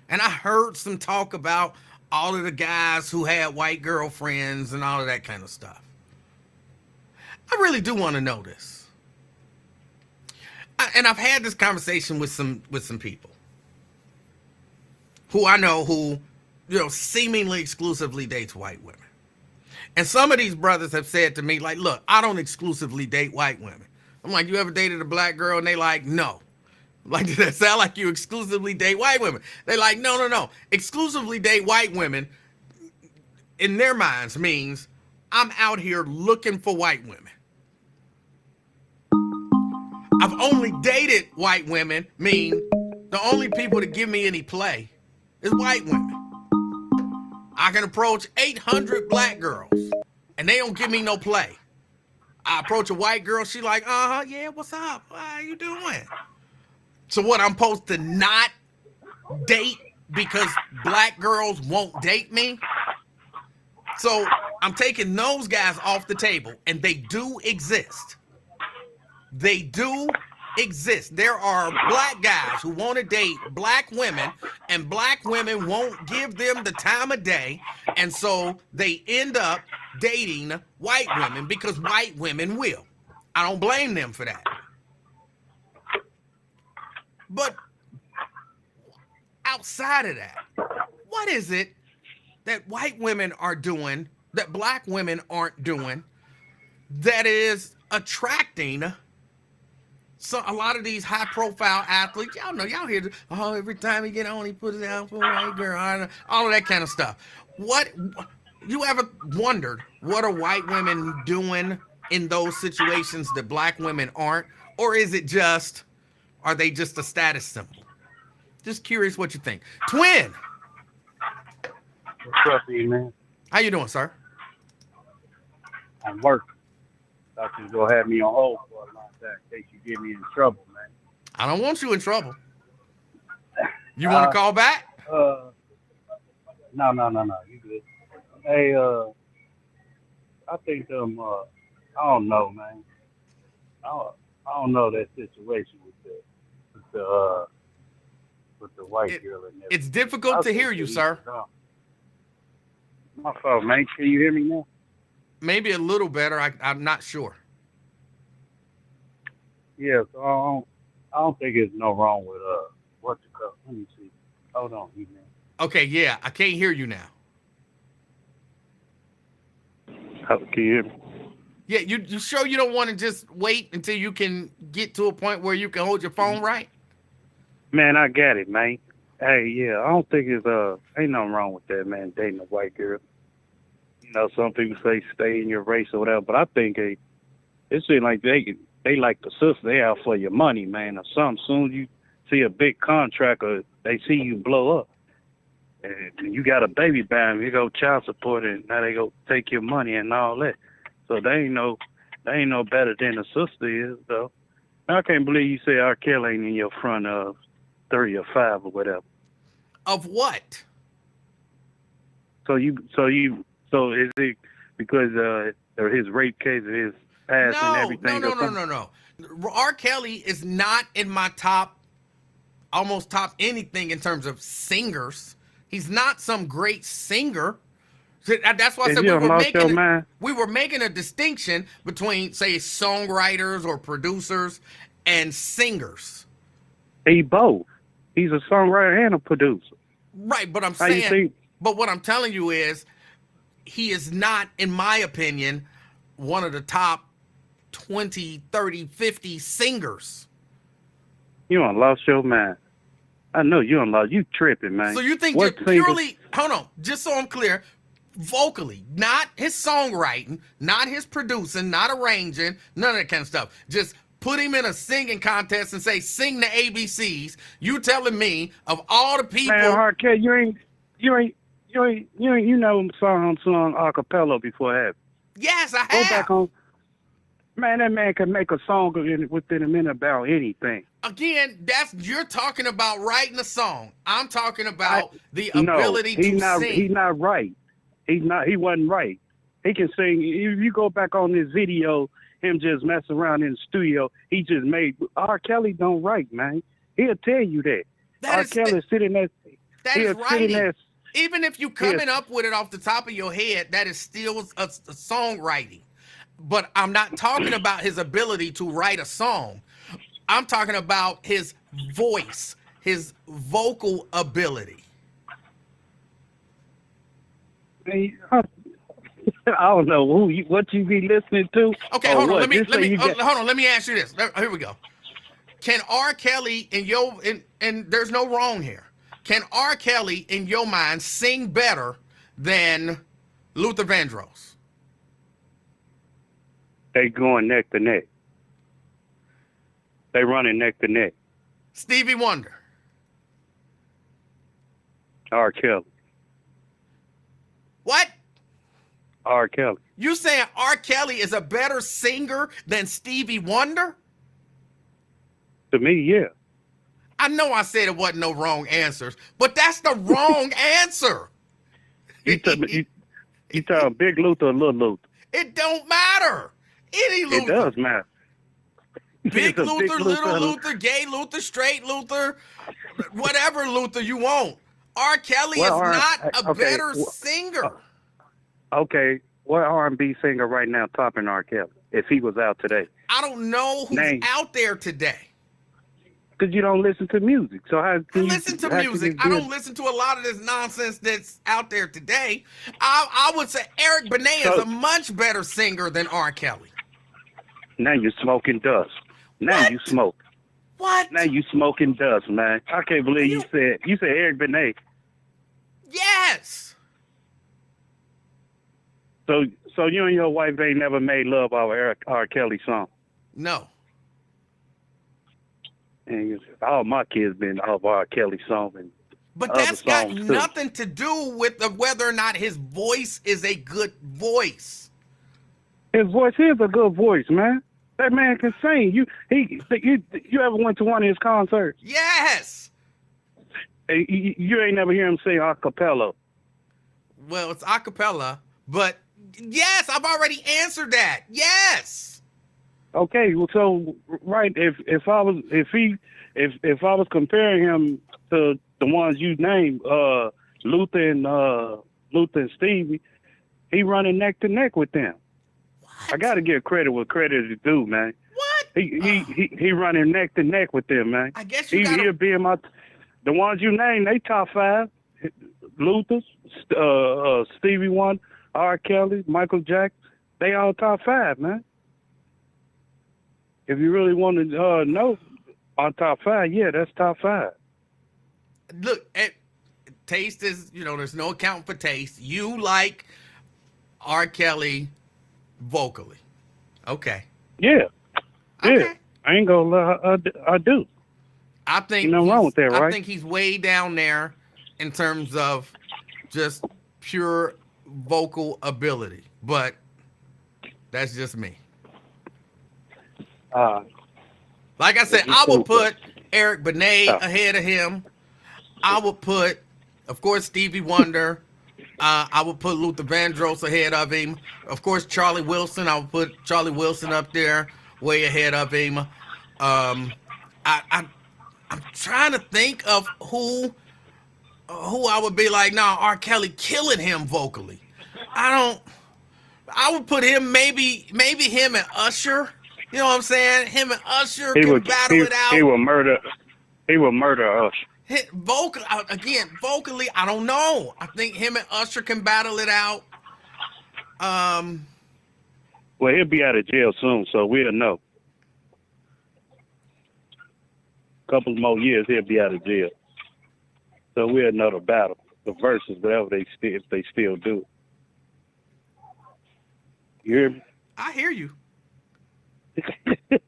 Speaker 1: And I heard some talk about all of the guys who had white girlfriends and all of that kind of stuff. I really do want to know this. And I've had this conversation with some people who I know who, you know, seemingly exclusively dates white women. And some of these brothers have said to me, like, look, I don't exclusively date white women. I'm like, you ever dated a black girl? And they like, no. Like, does that sound like you exclusively date white women? They're like, no. Exclusively date white women, in their minds, means I'm out here looking for white women. I've only dated white women, mean the only people that give me any play is white women. I can approach 800 black girls, and they don't give me no play. I approach a white girl, she like, yeah, what's up? How you doing? So what, I'm supposed to not date because black girls won't date me? So I'm taking those guys off the table, and they do exist. They do exist. There are black guys who want to date black women, and black women won't give them the time of day, and so they end up dating white women because white women will. I don't blame them for that. But outside of that, what is it that white women are doing that black women aren't doing that is attracting a lot of these high-profile athletes? Y'all know, y'all hear, every time he get on, he puts it out for a white girl, all of that kind of stuff. What, you ever wondered, what are white women doing in those situations that black women aren't? Or is it just, are they just a status symbol? Just curious what you think. Twin,
Speaker 4: What's up, man?
Speaker 1: how you doing, sir?
Speaker 4: I'm working. Thought you was gonna have me on hold for a long time in case you get me in trouble, man.
Speaker 1: I don't want you in trouble. You want to call back?
Speaker 4: No. You good? Hey, I think I don't know, man. I don't know that situation with the white girl and everything.
Speaker 1: It's difficult to hear you, sir.
Speaker 4: My fault, man. Can you hear me now?
Speaker 1: Maybe a little better. I'm not sure.
Speaker 4: Yeah, so I don't think there's no wrong with what you call. Let me see. Hold on, man.
Speaker 1: Okay, yeah, I can't hear you now.
Speaker 4: Can you hear me?
Speaker 1: Yeah, you sure you don't want to just wait until you can get to a point where you can hold your phone right?
Speaker 4: Man, I got it, man. Hey, yeah, I don't think it's ain't nothing wrong with that, man, dating a white girl. You know, some people say stay in your race or whatever, but I think it seems like they like the sister. They out for your money, man, or something. Soon you see a big contract or they see you blow up. And you got a baby bound, you go child support, and now they go take your money and all that. So they ain't no better than the sister is, though. I can't believe you say R. Kelly ain't in your front of 3 or 5 or whatever.
Speaker 1: Of what?
Speaker 4: So is it because his rape case, his past and everything?
Speaker 1: No. R. Kelly is not in my almost top anything in terms of singers. He's not some great singer. That's why I said we were making a distinction between, say, songwriters or producers and singers.
Speaker 4: He both. He's a songwriter and a producer.
Speaker 1: Right, but I'm saying, but what I'm telling you is, he is not, in my opinion, one of the top 20, 30, 50 singers.
Speaker 4: You done lost your mind. I know you done lost. You tripping, man.
Speaker 1: So you think you're purely, hold on, just so I'm clear, vocally, not his songwriting, not his producing, not arranging, none of that kind of stuff. Just put him in a singing contest and say, sing the ABCs. You telling me of all the people.
Speaker 4: Man, R. Kelly, you know song a cappella before that.
Speaker 1: Yes, I have.
Speaker 4: Go back on. Man, that man can make a song within a minute about anything.
Speaker 1: Again, you're talking about writing a song. I'm talking about the ability to sing.
Speaker 4: He's not right. He wasn't right. He can sing. If you go back on this video, him just messing around in the studio, he just made. R. Kelly don't write, man. He'll tell you that. R. Kelly sitting there.
Speaker 1: That is writing. Even if you coming up with it off the top of your head, that is still a songwriting. But I'm not talking about his ability to write a song. I'm talking about his voice, his vocal ability.
Speaker 4: I don't know what you be listening to.
Speaker 1: Okay, hold on. Let me ask you this. Here we go. Can R. Kelly and there's no wrong here. Can R. Kelly, in your mind, sing better than Luther Vandross?
Speaker 4: They going neck to neck. They running neck to neck.
Speaker 1: Stevie Wonder.
Speaker 4: R. Kelly.
Speaker 1: What?
Speaker 4: R. Kelly.
Speaker 1: You saying R. Kelly is a better singer than Stevie Wonder?
Speaker 4: To me, yeah.
Speaker 1: I know I said it wasn't no wrong answers, but that's the wrong answer.
Speaker 4: You talking Big Luther or Little Luther?
Speaker 1: It don't matter. Any Luther.
Speaker 4: It does matter.
Speaker 1: Big Luther, little Luther, gay Luther, straight Luther, whatever Luther you want. R. Kelly is not a better singer.
Speaker 4: Okay, what R&B singer right now topping R. Kelly if he was out today?
Speaker 1: I don't know who's out there today.
Speaker 4: Because you don't listen to music. So I
Speaker 1: listen to music. I don't listen to a lot of this nonsense that's out there today. I would say Eric Benet is a much better singer than R. Kelly.
Speaker 4: Now you're smoking dust. Now you smoke.
Speaker 1: What?
Speaker 4: Now you smoking dust, man. I can't believe you said Eric Benet.
Speaker 1: Yes.
Speaker 4: So you and your wife ain't never made love over R. Kelly song?
Speaker 1: No.
Speaker 4: And all my kids been off R. Kelly songs and
Speaker 1: But
Speaker 4: other
Speaker 1: that's got
Speaker 4: songs too.
Speaker 1: nothing to do with whether or not his voice is a good voice.
Speaker 4: His voice is a good voice, man. That man can sing. You ever went to one of his concerts?
Speaker 1: Yes.
Speaker 4: You ain't never hear him sing a cappella.
Speaker 1: Well, it's a cappella, but yes, I've already answered that. Yes.
Speaker 4: Okay, well, so right, if I was comparing him to the ones you named, Luther and Stevie, he running neck to neck with them.
Speaker 1: What?
Speaker 4: I got to give credit where credit is due, man.
Speaker 1: What?
Speaker 4: He running neck to neck with them, man.
Speaker 1: I guess you got
Speaker 4: He'll be in the ones you named. They top 5. Luther, Stevie Wonder, R. Kelly, Michael Jackson. They all top 5, man. If you really want to know our top 5, yeah, that's top 5.
Speaker 1: Look, taste is, there's no account for taste. You like R. Kelly vocally. Okay.
Speaker 4: Yeah.
Speaker 1: Okay.
Speaker 4: I ain't gonna lie, I do.
Speaker 1: I think
Speaker 4: Ain't nothing wrong with that, right?
Speaker 1: I think he's way down there in terms of just pure vocal ability. But that's just me. Like I said, I would put Eric Benet ahead of him. I would put, of course, Stevie Wonder. I would put Luther Vandross ahead of him. Of course, Charlie Wilson. I would put Charlie Wilson up there, way ahead of him. I'm trying to think of who I would be like, nah, R. Kelly killing him vocally. I would put him maybe him and Usher. You know what I'm saying? Him and Usher can battle it out.
Speaker 4: He will murder Usher.
Speaker 1: Vocally, I don't know. I think him and Usher can battle it out.
Speaker 4: Well, he'll be out of jail soon, so we'll know. Couple more years, he'll be out of jail. So we'll know the battle, the verses, whatever if they still do. You hear me?
Speaker 1: I hear you.
Speaker 4: You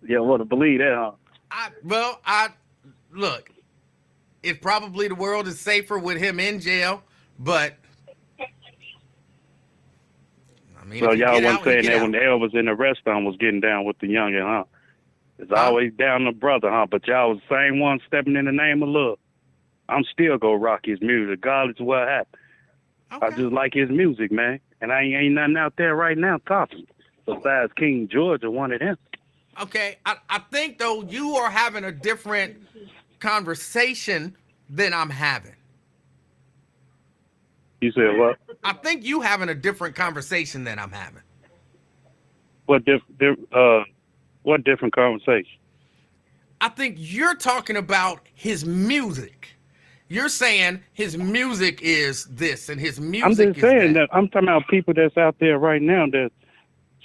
Speaker 4: don't want to believe that, huh?
Speaker 1: Look, it's probably the world is safer with him in jail, but I mean,
Speaker 4: So y'all wasn't saying that
Speaker 1: out.
Speaker 4: when Elvis in the restaurant was getting down with the youngin', huh? It's always down the brother, huh? But y'all was the same one stepping in the name of love. I'm still gonna rock his music, regardless of what happened.
Speaker 1: Okay.
Speaker 4: I just like his music, man. And I ain't nothing out there right now talking. Besides King George or one of them.
Speaker 1: Okay, I think though you are having a different conversation than I'm having.
Speaker 4: You said what?
Speaker 1: I think you having a different conversation than I'm having.
Speaker 4: What different conversation?
Speaker 1: I think you're talking about his music. You're saying his music is this and his music is
Speaker 4: I'm just saying
Speaker 1: that.
Speaker 4: I'm talking about people that's out there right now that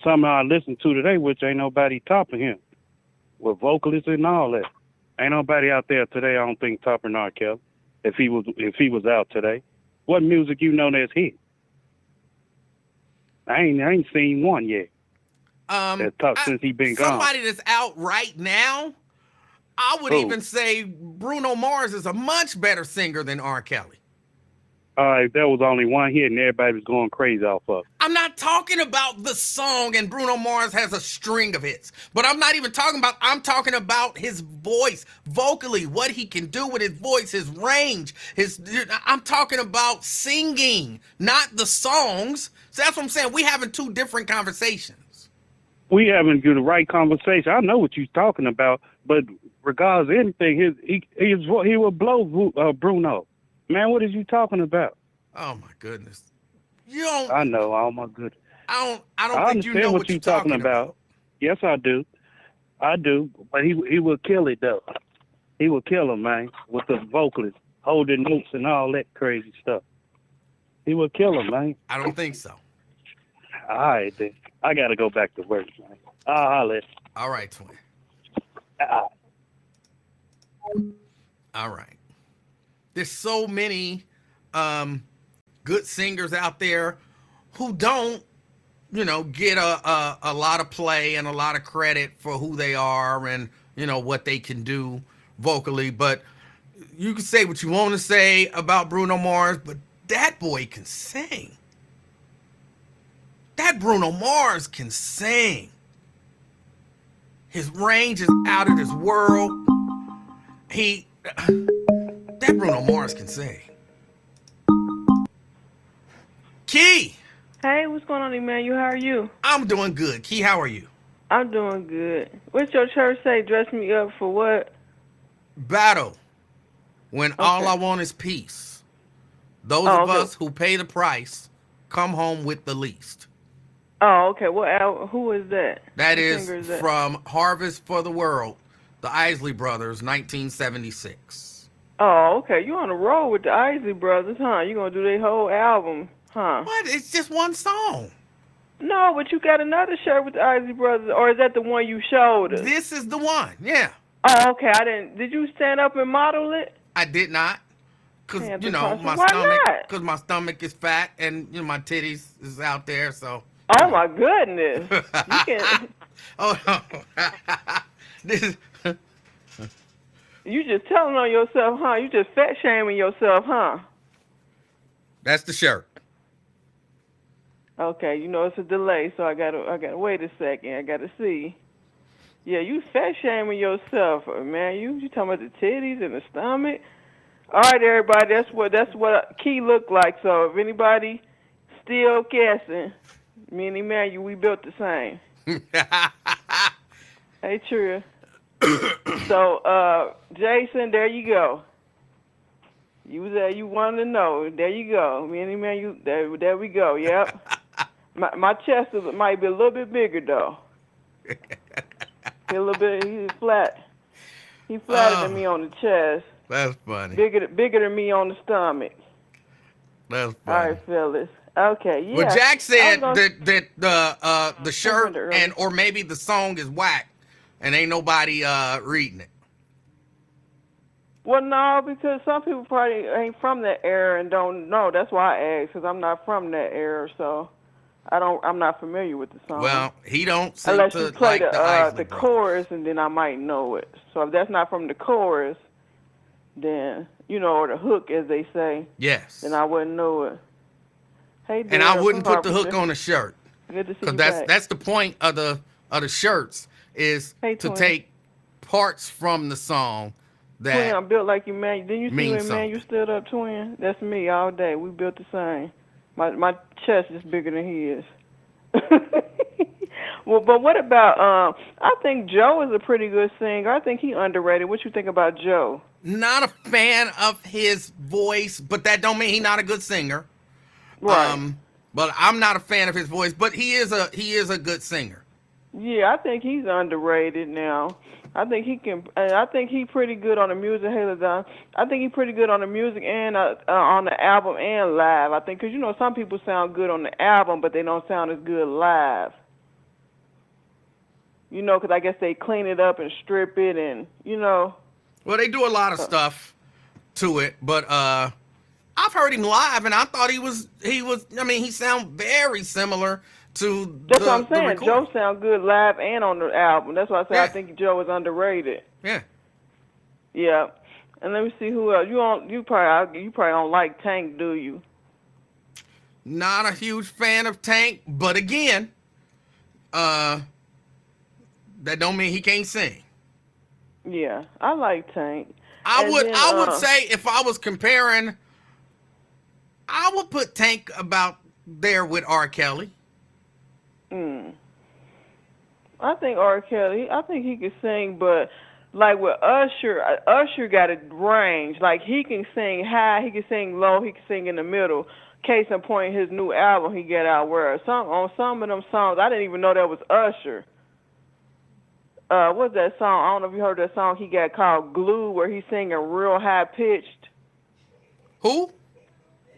Speaker 4: somehow I listen to today, which ain't nobody topping him. With vocalists and all that. Ain't nobody out there today, I don't think, topping R. Kelly. If he was out today. What music you know that's hit? I ain't seen one yet. That top since he been gone.
Speaker 1: Somebody that's out right now, I would even say Bruno Mars is a much better singer than R. Kelly.
Speaker 4: All right, there was only one hit and everybody was going crazy off of it.
Speaker 1: I'm not talking about the song, and Bruno Mars has a string of hits. But I'm talking about his voice, vocally, what he can do with his voice, his range. I'm talking about singing, not the songs. So that's what I'm saying. We having two different conversations.
Speaker 4: We having the right conversation. I know what you're talking about, but regardless of anything, he will blow Bruno. Man, what is you talking about?
Speaker 1: Oh my goodness! You don't.
Speaker 4: I know. Oh my goodness.
Speaker 1: I don't think you know what you're talking about.
Speaker 4: Yes, I do. I do. But he will kill it though. He will kill him, man, with the vocalist holding notes and all that crazy stuff. He will kill him, man.
Speaker 1: I don't think so.
Speaker 4: All right, then. I gotta go back to work, man. I'll holler.
Speaker 1: All right, twin. All right. There's so many good singers out there who don't, get a lot of play and a lot of credit for who they are and, what they can do vocally. But you can say what you want to say about Bruno Mars, but that boy can sing. That Bruno Mars can sing. His range is out of this world. That Bruno Mars can sing. Key.
Speaker 5: Hey, what's going on, Emanuel? How are you?
Speaker 1: I'm doing good. Key, how are you?
Speaker 5: I'm doing good. What's your church say? Dress me up for what?
Speaker 1: Battle. When all I want is peace. Those of us who pay the price come home with the least.
Speaker 5: Oh, okay. Who is that?
Speaker 1: That is from Harvest for the World, the Isley Brothers, 1976.
Speaker 5: Oh, okay. You on the road with the Isley Brothers, huh? You gonna do their whole album, huh?
Speaker 1: What? It's just one song.
Speaker 5: No, but you got another shirt with the Isley Brothers, or is that the one you showed us?
Speaker 1: This is the one, yeah.
Speaker 5: Oh, okay. I didn't. Did you stand up and model it?
Speaker 1: I did not, cause my stomach is fat and my titties is out there, so.
Speaker 5: Oh my goodness! You can.
Speaker 1: Oh, this.
Speaker 5: You just telling on yourself, huh? You just fat shaming yourself, huh?
Speaker 1: That's the shirt.
Speaker 5: Okay, it's a delay, so I gotta wait a second. I gotta see. Yeah, you fat shaming yourself, man. You talking about the titties and the stomach. All right, everybody, that's what Key looked like. So if anybody still guessing, me and Emanuel, we built the same. Hey, Tria. So, Jason, there you go. You was there. You wanted to know. There you go. Me and Emanuel, there we go. Yep. My chest might be a little bit bigger though. He's flat. He's flatter than me on the chest.
Speaker 1: That's funny.
Speaker 5: Bigger than me on the stomach.
Speaker 1: That's funny.
Speaker 5: All right, fellas. Okay, yeah.
Speaker 1: Well, Jack said that the shirt or maybe the song is whack, and ain't nobody reading it.
Speaker 5: Well, no, because some people probably ain't from that era and don't know. That's why I asked, because I'm not from that era, so I'm not familiar with the song.
Speaker 1: Well, he don't seem
Speaker 5: unless
Speaker 1: to
Speaker 5: you play
Speaker 1: like
Speaker 5: the chorus, and then I might know it. So if that's not from the chorus, then or the hook, as they say. Yes. Then I wouldn't know it. Hey,
Speaker 1: and I wouldn't put the hook on the shirt.
Speaker 5: Good to see
Speaker 1: because
Speaker 5: you
Speaker 1: that's the point of the shirts is to take parts from the song. That
Speaker 5: twin, I'm built like Emanuel. Didn't you see when Emanuel
Speaker 1: something.
Speaker 5: stood up, twin? That's me all day. We built the same. My chest is bigger than his. Well, but what about, I think Joe is a pretty good singer. I think he underrated. What you think about Joe?
Speaker 1: Not a fan of his voice, but that don't mean he's not a good singer.
Speaker 5: Right.
Speaker 1: But I'm not a fan of his voice, but he is a good singer.
Speaker 5: Yeah, I think he's underrated now. I think he can. I think he's pretty good on the music. I think he's pretty good on the music and on the album and live. I think because some people sound good on the album, but they don't sound as good live. Because I guess they clean it up and strip it, and
Speaker 1: Well, they do a lot of stuff to it, but I've heard him live, and I thought he was. I mean, he sound very similar to.
Speaker 5: That's what I'm saying. Joe sound good live and on the album. That's why I say I think Joe is underrated.
Speaker 1: Yeah.
Speaker 5: Yeah, and let me see who else. You probably don't like Tank, do you?
Speaker 1: Not a huge fan of Tank, but again, that don't mean he can't sing.
Speaker 5: Yeah, I like Tank.
Speaker 1: I would say if I was comparing, I would put Tank about there with R. Kelly.
Speaker 5: I think R. Kelly, I think he could sing, but like with Usher got a range. Like he can sing high, he can sing low, he can sing in the middle. Case in point, his new album he got out where on some of them songs, I didn't even know that was Usher. What's that song? I don't know if you heard that song he got called Glue, where he's singing real high pitched.
Speaker 1: Who?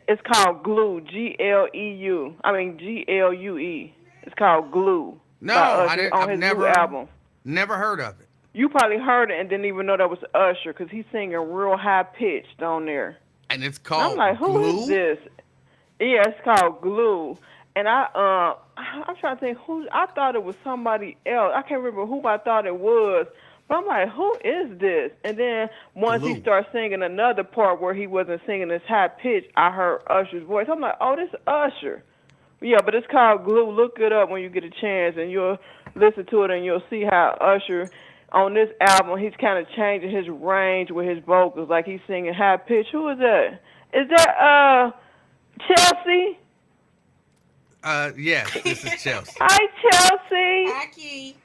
Speaker 5: It's called Glue, Gleu. I mean Glue. It's called Glue.
Speaker 1: No, I've
Speaker 5: new album.
Speaker 1: Never heard of it.
Speaker 5: You probably heard it and didn't even know that was Usher because he's singing real high pitched on there.
Speaker 1: And it's called
Speaker 5: I'm like, who
Speaker 1: Glue?
Speaker 5: is this? Yeah, it's called Glue. And I'm trying to think who. I thought it was somebody else. I can't remember who I thought it was, But I'm like, who is this? And then once
Speaker 1: Glue.
Speaker 5: he started singing another part where he wasn't singing this high pitch, I heard Usher's voice. I'm like, oh, this Usher. Yeah, but it's called Glue. Look it up when you get a chance, and you'll listen to it, and you'll see how Usher, on this album, he's kind of changing his range with his vocals. Like he's singing high pitch. Who is that? Is that Chelsea?
Speaker 1: Yes, this is Chelsea.
Speaker 5: Hi, Chelsea.
Speaker 6: Hi, Key.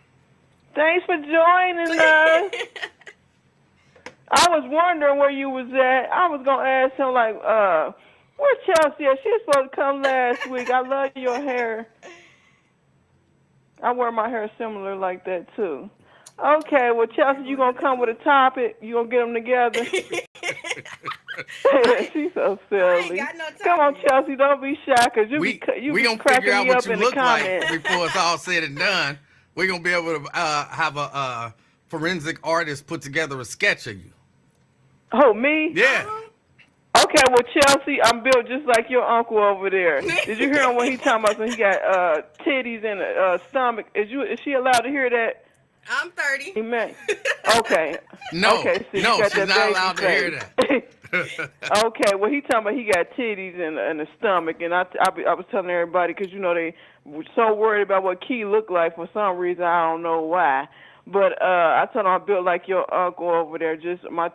Speaker 5: Thanks for joining us. I was wondering where you was at. I was gonna ask him like, where's Chelsea at? She was supposed to come last week. I love your hair. I wear my hair similar like that too. Okay, well Chelsea, you gonna come with a topic? You gonna get them together? She's so silly.
Speaker 6: got no
Speaker 5: Come on,
Speaker 6: topic.
Speaker 5: Chelsea, don't be shy, cause you
Speaker 1: We
Speaker 5: be
Speaker 1: gonna figure
Speaker 5: cracking
Speaker 1: out
Speaker 5: me
Speaker 1: what
Speaker 5: up
Speaker 1: you
Speaker 5: in the
Speaker 1: look like
Speaker 5: comments.
Speaker 1: before it's all said and done. We're gonna be able to have a forensic artist put together a sketch of you.
Speaker 5: Oh, me?
Speaker 1: Yeah.
Speaker 5: Okay, well, Chelsea, I'm built just like your uncle over there. Did you hear him when he talking about when he got titties in a stomach? Is she allowed to hear that?
Speaker 6: I'm 30.
Speaker 5: He meant. Okay.
Speaker 1: No,
Speaker 5: Okay, so you
Speaker 1: no,
Speaker 5: got
Speaker 1: she's
Speaker 5: that
Speaker 1: not
Speaker 5: baby
Speaker 1: allowed to
Speaker 5: face.
Speaker 1: hear that.
Speaker 5: Okay, well, he talking about he got titties in the stomach, and I was telling everybody because you know they were so worried about what Key looked like for some reason. I don't know why. But I told him I built like your uncle over there, just my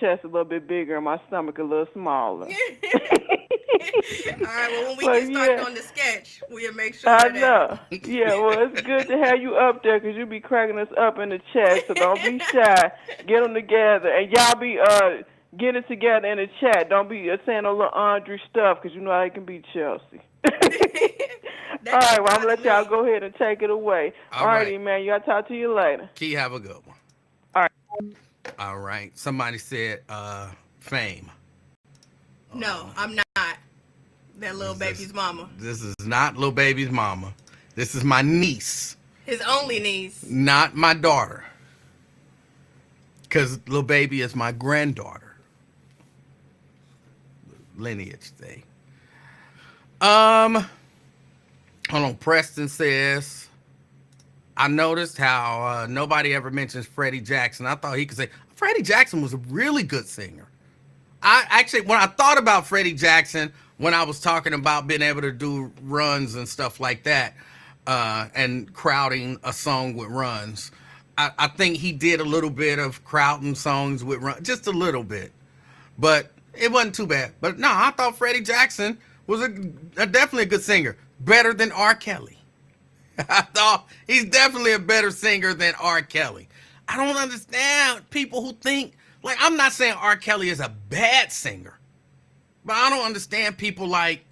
Speaker 5: chest a little bit bigger and my stomach a little smaller.
Speaker 6: All right, well, when we get started on the sketch, we'll make sure
Speaker 5: I
Speaker 6: that.
Speaker 5: know. Yeah, well, it's good to have you up there because you be cracking us up in the chat, so don't be shy. Get them together. And y'all be get it together in the chat. Don't be saying no little Andre stuff because you know how it can be, Chelsea. All right, well, I'm going to let y'all go ahead and take it away. All righty, man. Y'all talk to you later.
Speaker 1: Key, have a good one.
Speaker 5: All right.
Speaker 1: All right. Somebody said Fame.
Speaker 6: No, I'm not. That little baby's mama.
Speaker 1: This is not Lil Baby's mama. This is my niece,
Speaker 6: His only niece.
Speaker 1: not my daughter. Because Lil Baby is my granddaughter. Lineage thing. Hold on. Preston says, I noticed how nobody ever mentions Freddie Jackson. I thought he could say, Freddie Jackson was a really good singer. I actually, when I thought about Freddie Jackson, when I was talking about being able to do runs and stuff like that, and crowding a song with runs, I think he did a little bit of crowding songs with runs, just a little bit. But it wasn't too bad. But no, I thought Freddie Jackson was definitely a good singer. Better than R. Kelly. I thought he's definitely a better singer than R. Kelly. I don't understand people who think, like, I'm not saying R. Kelly is a bad singer, but I don't understand people like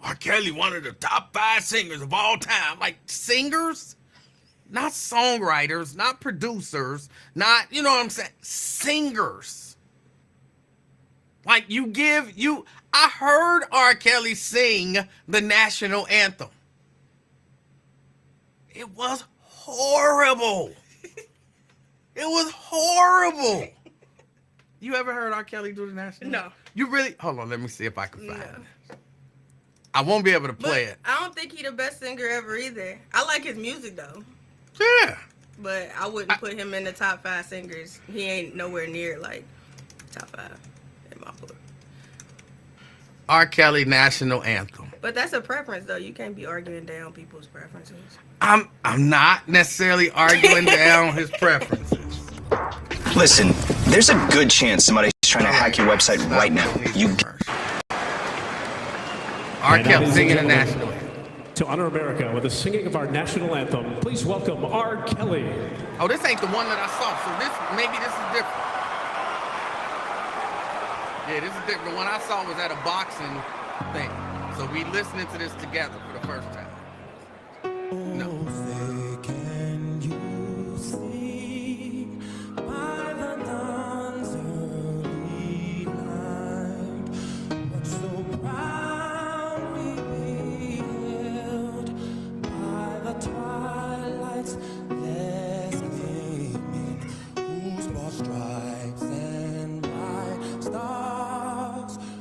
Speaker 1: R. Kelly, one of the top 5 singers of all time. Like, singers? Not songwriters, not producers, not, you know what I'm saying? Singers. Like, I heard R. Kelly sing the national anthem. It was horrible. It was horrible. You ever heard R. Kelly do the national?
Speaker 6: No.
Speaker 1: You really? Hold on, let me see if I can find it. I won't be able to play it.
Speaker 6: I don't think he the best singer ever either. I like his music though.
Speaker 1: Yeah.
Speaker 6: But I wouldn't put him in the top 5 singers. He ain't nowhere near like top 5 in my book.
Speaker 1: R. Kelly national anthem.
Speaker 6: But that's a preference though. You can't be arguing down people's preferences.
Speaker 1: I'm not necessarily arguing down his preferences.
Speaker 7: Listen, there's a good chance somebody's trying to hack your website right now.
Speaker 1: R. Kelly singing the national anthem.
Speaker 8: To honor America with the singing of our national anthem, please welcome R. Kelly.
Speaker 1: Oh, this ain't the one that I saw, so maybe this is different. Yeah, this is different. The one I saw was at a boxing thing. So we listening to this together for the first time. No.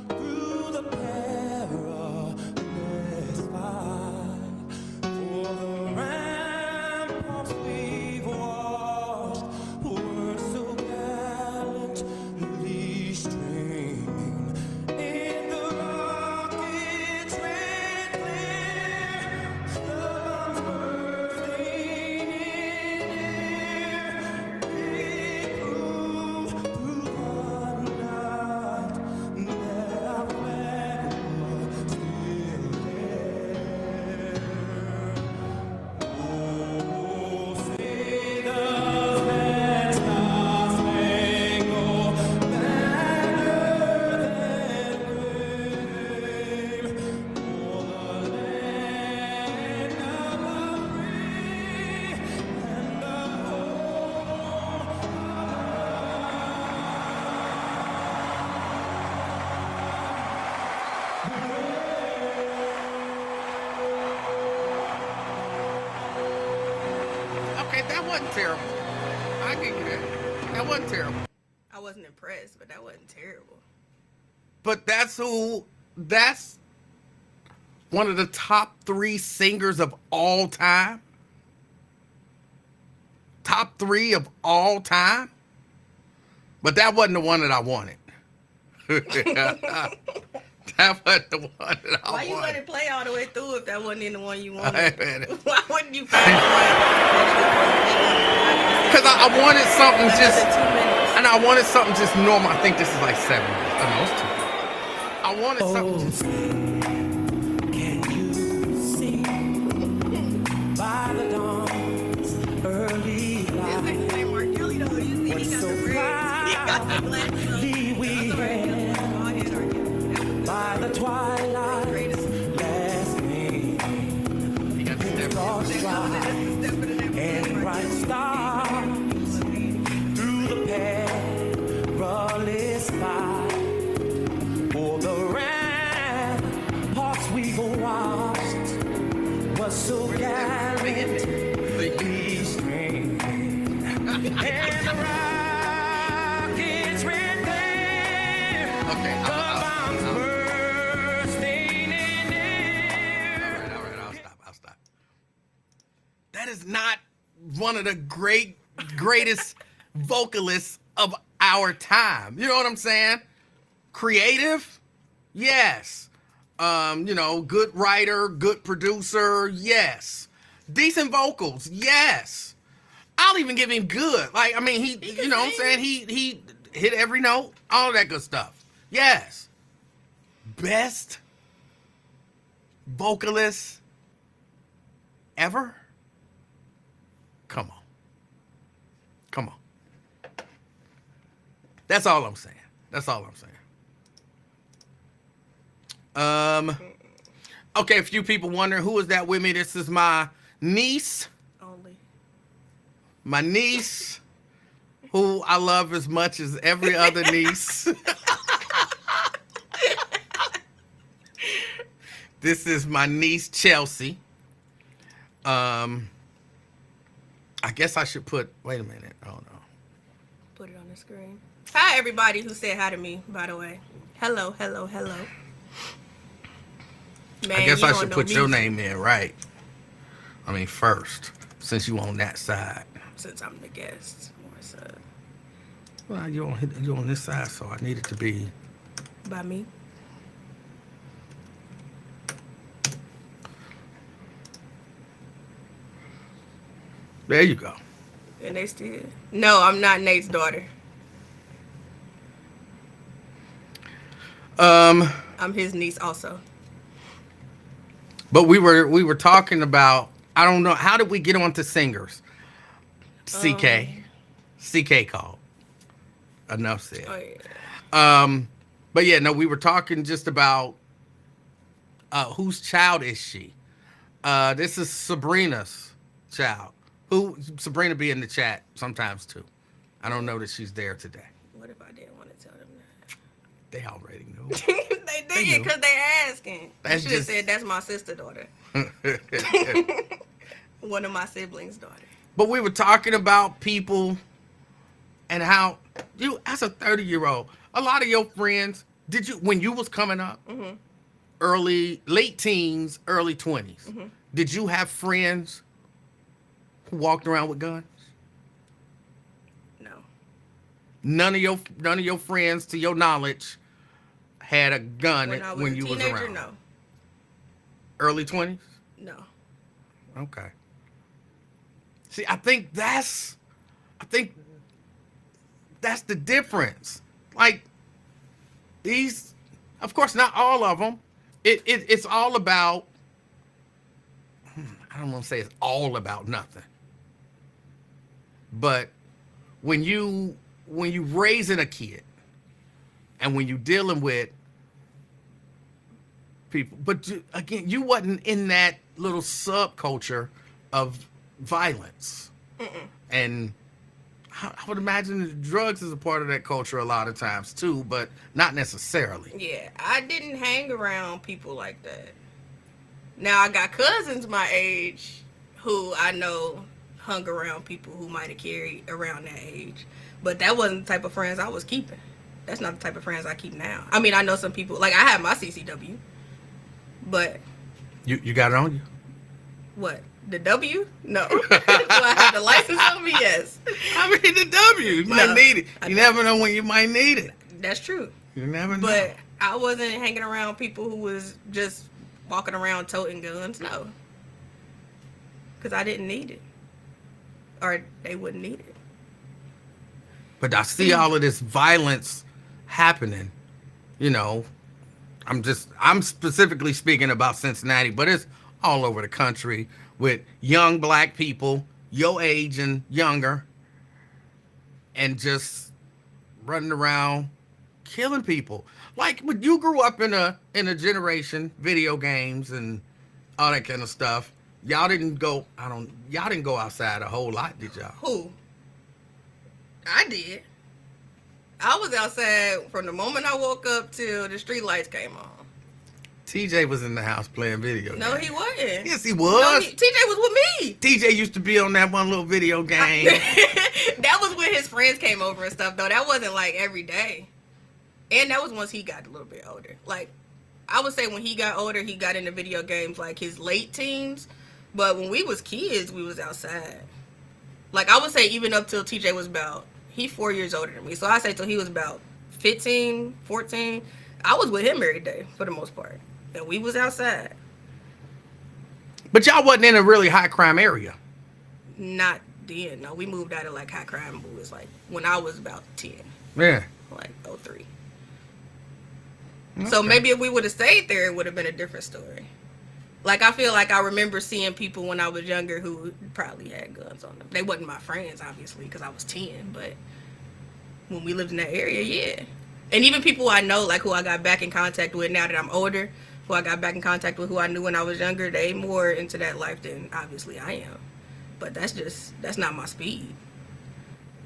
Speaker 9: Through the perilous fight, for the
Speaker 1: Okay, that wasn't terrible. I give you that. That wasn't terrible.
Speaker 6: I wasn't impressed, but that wasn't terrible.
Speaker 1: But that's one of the top 3 singers of all time. Top 3 of all time. But that wasn't the one that I wanted. That wasn't the one that I
Speaker 6: Why you
Speaker 1: wanted.
Speaker 6: let it play all the way through if that wasn't even the one you wanted?
Speaker 1: Man.
Speaker 6: Why wouldn't you find the one?
Speaker 1: Because I wanted something just,
Speaker 6: 2 minutes.
Speaker 1: and I wanted something just normal. I think this is like 7 minutes. I know it's 2. I wanted something just.
Speaker 9: Can you see by the dawn's early
Speaker 6: This
Speaker 9: light
Speaker 6: nigga named Mark Kelly though. You see, he got the braids. He got the glasses on.
Speaker 9: we had by the twilight's last gleam,
Speaker 1: You got the step.
Speaker 9: stars rise and bright stars through the perilous fight. For the ramparts we've watched was so gallantly streamed, and the rockets red glare,
Speaker 1: Okay,
Speaker 9: the bombs bursting in air.
Speaker 1: All right, I'll stop. That is not one of the greatest vocalists of our time. You know what I'm saying? Creative, yes. Good writer, good producer, yes. Decent vocals, yes. I'll even give him good. Like, I mean, he you know what I'm saying? He hit every note, all that good stuff. Yes. Best vocalist ever? Come on. That's all I'm saying. Okay, a few people wondering who is that with me. This is my niece.
Speaker 6: Only.
Speaker 1: My niece, who I love as much as every other niece. This is my niece, Chelsea. I guess I should wait a minute. Oh, no.
Speaker 6: Put it on the screen. Hi, everybody who said hi to me, by the way. Hello. Man,
Speaker 1: I guess
Speaker 6: you
Speaker 1: I
Speaker 6: don't
Speaker 1: should
Speaker 6: know
Speaker 1: put your
Speaker 6: music.
Speaker 1: name in, right? I mean, first, since you on that side.
Speaker 6: Since I'm the guest. More so.
Speaker 1: Well, you on this side, so I need it to be.
Speaker 6: By me?
Speaker 1: There you go.
Speaker 6: And they still. No, I'm not Nate's daughter. I'm his niece also.
Speaker 1: But we were talking about, I don't know, how did we get on to singers? CK called. Enough said.
Speaker 6: Oh yeah.
Speaker 1: But yeah, no, we were talking just about whose child is she? This is Sabrina's child. Sabrina be in the chat sometimes too. I don't know that she's there today.
Speaker 6: What if I didn't want to tell them that?
Speaker 1: They already knew.
Speaker 6: They did because they asking.
Speaker 1: That's
Speaker 6: You should have
Speaker 1: just-
Speaker 6: said that's my sister daughter. One of my siblings' daughter.
Speaker 1: But we were talking about people and how you, as a 30-year-old, a lot of your friends, when you was coming up, late teens, early 20s, did you have friends who walked around with guns?
Speaker 6: No.
Speaker 1: None of your friends, to your knowledge, had a gun
Speaker 6: When I was
Speaker 1: when
Speaker 6: a
Speaker 1: you was
Speaker 6: teenager,
Speaker 1: around.
Speaker 6: no.
Speaker 1: Early 20s?
Speaker 6: No.
Speaker 1: Okay. See, I think that's the difference. Like these, of course, not all of them. It's all about. I don't want to say it's all about nothing. But when you raising a kid, and when you dealing with people, but again, you wasn't in that little subculture of violence. And I would imagine that drugs is a part of that culture a lot of times too, but not necessarily.
Speaker 6: Yeah, I didn't hang around people like that. Now I got cousins my age who I know hung around people who might have carried around that age, but that wasn't the type of friends I was keeping. That's not the type of friends I keep now. I mean, I know some people, like I have my CCW, but
Speaker 1: You got it on you?
Speaker 6: what? The W? No. Do I have the license on me? Yes.
Speaker 1: I mean, the W. You might
Speaker 6: No,
Speaker 1: need it.
Speaker 6: I
Speaker 1: You
Speaker 6: don't.
Speaker 1: never know when you might need it.
Speaker 6: That's true.
Speaker 1: You never know.
Speaker 6: But I wasn't hanging around people who was just walking around toting guns. No. Because I didn't need it. Or they wouldn't need it.
Speaker 1: But I see all of this violence happening. You know, I'm specifically speaking about Cincinnati, but it's all over the country with young black people, your age and younger, and just running around killing people. Like when you grew up in a generation, video games and all that kind of stuff, y'all didn't go outside a whole lot, did y'all?
Speaker 6: Who? I did. I was outside from the moment I woke up till the street lights came on.
Speaker 1: TJ was in the house playing video games.
Speaker 6: No, he wasn't.
Speaker 1: Yes, he
Speaker 6: No,
Speaker 1: was.
Speaker 6: TJ was with me.
Speaker 1: TJ used to be on that one little video game.
Speaker 6: That was when his friends came over and stuff, though. That wasn't like every day. And that was once he got a little bit older. Like, I would say when he got older, he got into video games like his late teens. But when we was kids, we was outside. Like, I would say even up till TJ was about, he 4 years older than me. So I say till he was about 15, 14, I was with him every day for the most part. And we was outside.
Speaker 1: But y'all wasn't in a really high crime area.
Speaker 6: Not then. No, we moved out of like high crime. It was like when I was about 10.
Speaker 1: Yeah.
Speaker 6: Like 03. So maybe if we would have stayed there, it would have been a different story. Like, I feel like I remember seeing people when I was younger who probably had guns on them. They wasn't my friends, obviously, because I was 10. But when we lived in that area, yeah. And even people I know, like who I got back in contact with now that I'm older, who I got back in contact with, who I knew when I was younger, they more into that life than obviously I am. But that's not my speed.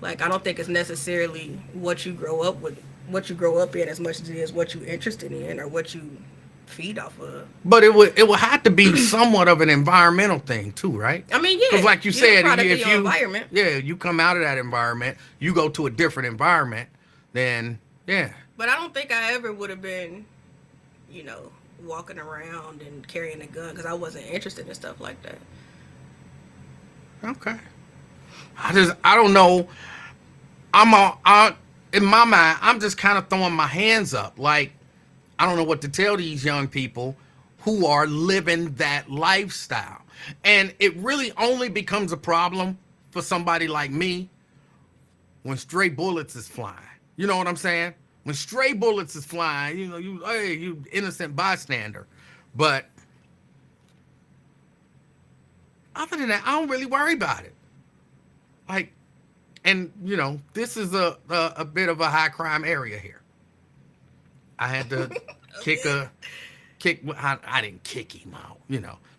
Speaker 6: Like, I don't think it's necessarily what you grow up with, what you grow up in as much as it is what you're interested in or what you feed off of.
Speaker 1: But it would have to be somewhat of an environmental thing too, right?
Speaker 6: I mean, yeah.
Speaker 1: Because like you said, if you
Speaker 6: environment.
Speaker 1: Yeah, you come out of that environment, you go to a different environment, then yeah.
Speaker 6: But I don't think I ever would have been, walking around and carrying a gun because I wasn't interested in stuff like that.
Speaker 1: Okay. I don't know. In my mind, I'm just kind of throwing my hands up. Like, I don't know what to tell these young people who are living that lifestyle. And it really only becomes a problem for somebody like me when stray bullets is flying. You know what I'm saying? When stray bullets is flying, you innocent bystander. But other than that, I don't really worry about it. Like, and this is a bit of a high crime area here. I had to I didn't kick him out,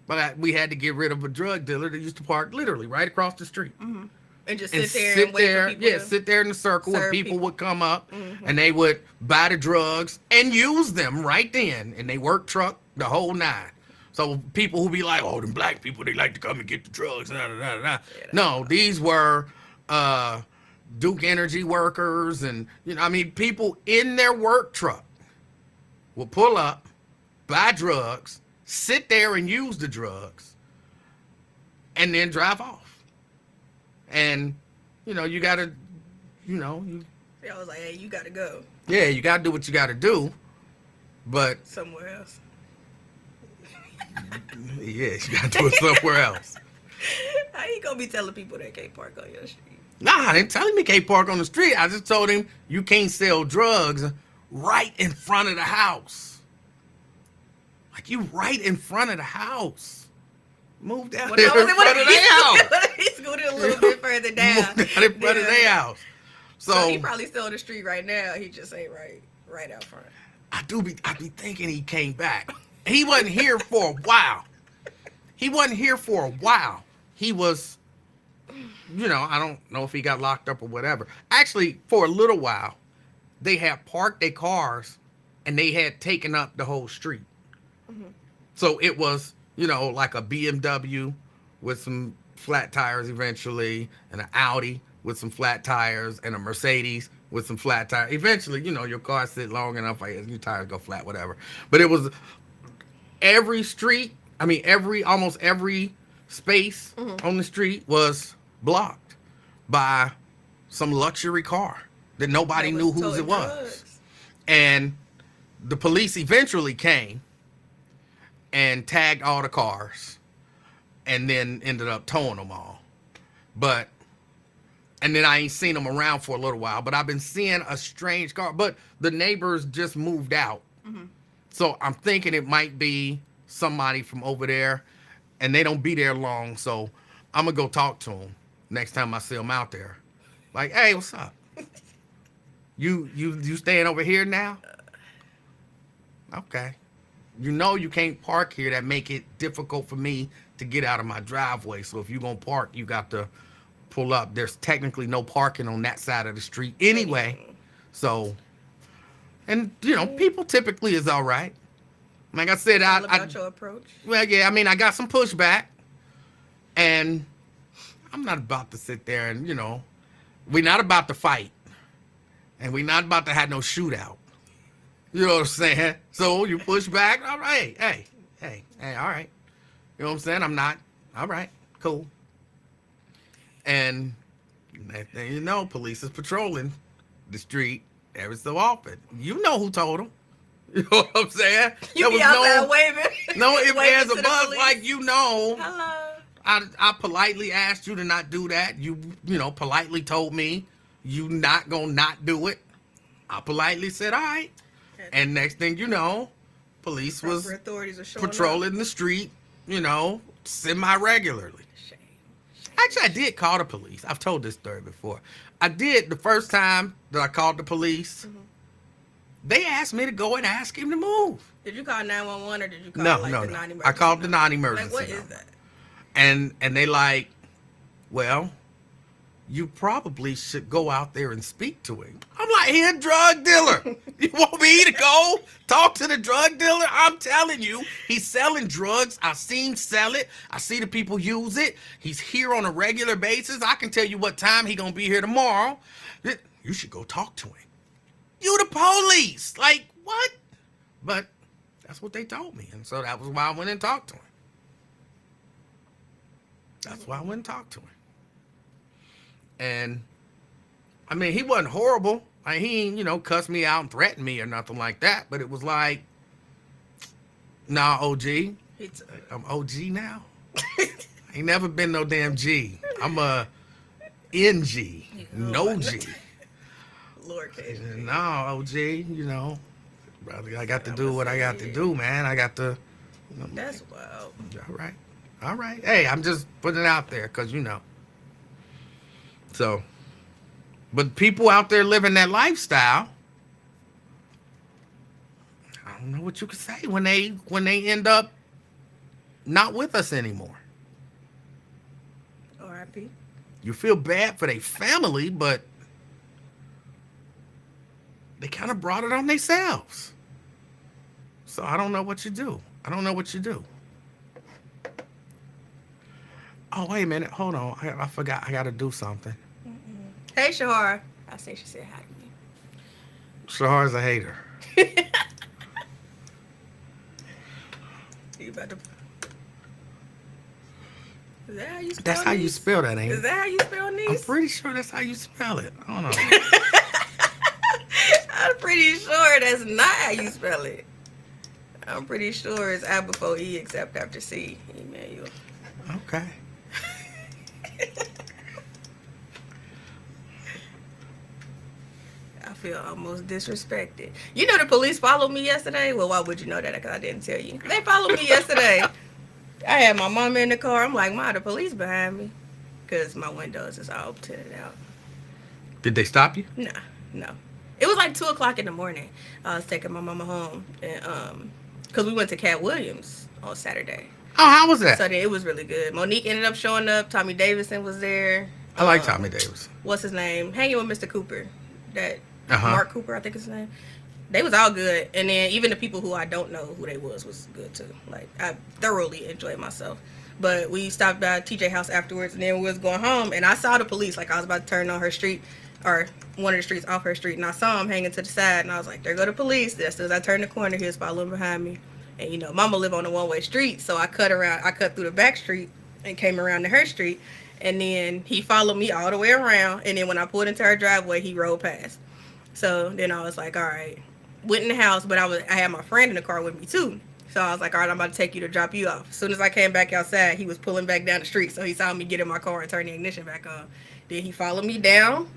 Speaker 1: but we had to get rid of a drug dealer that used to park literally right across the street.
Speaker 6: Mm-hmm. And just sit there and wait for people to
Speaker 1: sit there in the circle and people would come up
Speaker 6: mm-hmm.
Speaker 1: and they would buy the drugs and use them right then. And they work truck the whole nine. So people who be like, oh, them black people, they like to come and get the drugs. No, these were Duke Energy workers and, people in their work truck will pull up, buy drugs, sit there and use the drugs, and then drive off. And, you got to,
Speaker 6: I was like, hey, you got to go.
Speaker 1: Yeah, you got to do what you got to do. But.
Speaker 6: Somewhere else.
Speaker 1: Yeah, you got to do it somewhere else.
Speaker 6: How you going to be telling people they can't park on your street?
Speaker 1: Nah, I didn't tell him he can't park on the street. I just told him you can't sell drugs right in front of the house. Like, you right in front of the house. Move down there in front of their house.
Speaker 6: He's scooted a little bit further down.
Speaker 1: Move down in front of their house.
Speaker 6: So he probably still on the street right now. He just ain't right out front.
Speaker 1: I be thinking he came back. He wasn't here for a while. He was I don't know if he got locked up or whatever. Actually, for a little while, they had parked their cars and they had taken up the whole street. So it was, like a BMW with some flat tires eventually, and an Audi with some flat tires, and a Mercedes with some flat tires. Eventually, your car sit long enough, like your tires go flat, whatever. But it was every street, almost every space on the street was blocked by some luxury car that nobody knew whose it was. And the police eventually came and tagged all the cars and then ended up towing them all. And then I ain't seen them around for a little while, but I've been seeing a strange car. But the neighbors just moved out. So I'm thinking it might be somebody from over there, and they don't be there long. So I'm going to go talk to them next time I see them out there. Like, hey, what's up? You staying over here now? Okay. You can't park here. That make it difficult for me to get out of my driveway. So if you're going to park, you got to pull up. There's technically no parking on that side of the street anyway. So, and people typically is all right. Like I said,
Speaker 6: All about your approach.
Speaker 1: Well, yeah, I got some pushback, and I'm not about to sit there and, we're not about to fight, and we're not about to have no shootout. You know what I'm saying? So you push back, all right, hey, all right. You know what I'm saying? I'm not, all right, cool. And next thing you know, police is patrolling the street every so often. You know who told them. You know what I'm saying?
Speaker 6: You be out there waving.
Speaker 1: No ifs,
Speaker 6: waving
Speaker 1: ands,
Speaker 6: to
Speaker 1: or
Speaker 6: the
Speaker 1: buts,
Speaker 6: police.
Speaker 1: like
Speaker 6: Hello.
Speaker 1: I politely asked you to not do that. You politely told me you not gonna not do it. I politely said, all right. And next thing you know, police was
Speaker 6: authorities are showing
Speaker 1: patrolling the street, semi-regularly.
Speaker 6: Shame.
Speaker 1: Actually, I did call the police. I've told this story before. I did the first time that I called the police. They asked me to go and ask him to move.
Speaker 6: Did you call 911 or did you call
Speaker 1: No.
Speaker 6: the non-emergency?
Speaker 1: I called the non-emergency.
Speaker 6: Like, what is
Speaker 1: number.
Speaker 6: that?
Speaker 1: And they like, well, you probably should go out there and speak to him. I'm like, he a drug dealer. You want me to go talk to the drug dealer? I'm telling you, he's selling drugs. I see him sell it. I see the people use it. He's here on a regular basis. I can tell you what time he gonna be here tomorrow. You should go talk to him. You the police. Like, what? But that's what they told me. And so that was why I went and talked to him. That's why I went and talked to him. And, he wasn't horrible. He ain't, cussed me out and threatened me or nothing like that. But it was like, nah, OG. I'm OG now. I ain't never been no damn G. I'm a NG. No G.
Speaker 6: Lowercase.
Speaker 1: No, OG, brother, I got to do what I got to do, man. I got to.
Speaker 6: That's wild.
Speaker 1: All right. Hey, I'm just putting it out there because, So, but people out there living that lifestyle, I don't know what you could say when they end up not with us anymore.
Speaker 6: R.I.P.
Speaker 1: You feel bad for their family, but they kind of brought it on themselves. So I don't know what you do. Oh, wait a minute. Hold on. I forgot. I got to do something.
Speaker 6: Hey, Shahara. I say she said hi to me.
Speaker 1: Shahar's a hater.
Speaker 6: You about to... Is that how you spell
Speaker 1: That's how you spell that, ain't it?
Speaker 6: Is that how you spell
Speaker 1: I'm
Speaker 6: niece?
Speaker 1: pretty sure that's how you spell it. I don't know.
Speaker 6: I'm pretty sure that's not how you spell it. I'm pretty sure it's I before E except after C. Emanuel.
Speaker 1: Okay.
Speaker 6: I feel almost disrespected. You know the police followed me yesterday? Well, why would you know that? Because I didn't tell you. They followed me yesterday. I had my mom in the car. I'm like, Ma, the police behind me. Because my windows is all tinted out.
Speaker 1: Did they stop you?
Speaker 6: Nah, no. It was like 2 o'clock in the morning. I was taking my mama home. And because we went to Cat Williams on Saturday.
Speaker 1: Oh, how was that?
Speaker 6: So then it was really good. Monique ended up showing up. Tommy Davidson was there.
Speaker 1: I like Tommy Davis.
Speaker 6: What's his name? Hanging with Mr. Cooper. That
Speaker 1: Uh-huh.
Speaker 6: Mark Cooper, I think is his name. They was all good. And then even the people who I don't know who they was good too. Like, I thoroughly enjoyed myself. But we stopped by TJ house afterwards, and then we was going home, and I saw the police. Like, I was about to turn on her street, or one of the streets off her street, and I saw him hanging to the side, and I was like, there go the police. As soon as I turned the corner, he was following behind me. And, you know, Mama live on a one-way street, so I cut through the back street and came around to her street, and then he followed me all the way around, and then when I pulled into her driveway, he rode past. So then I was like, all right. Went in the house, but I had my friend in the car with me, too. So I was like, all right, I'm about to take you to drop you off. As soon as I came back outside, he was pulling back down the street, so he saw me get in my car and turn the ignition back on. Then he followed me down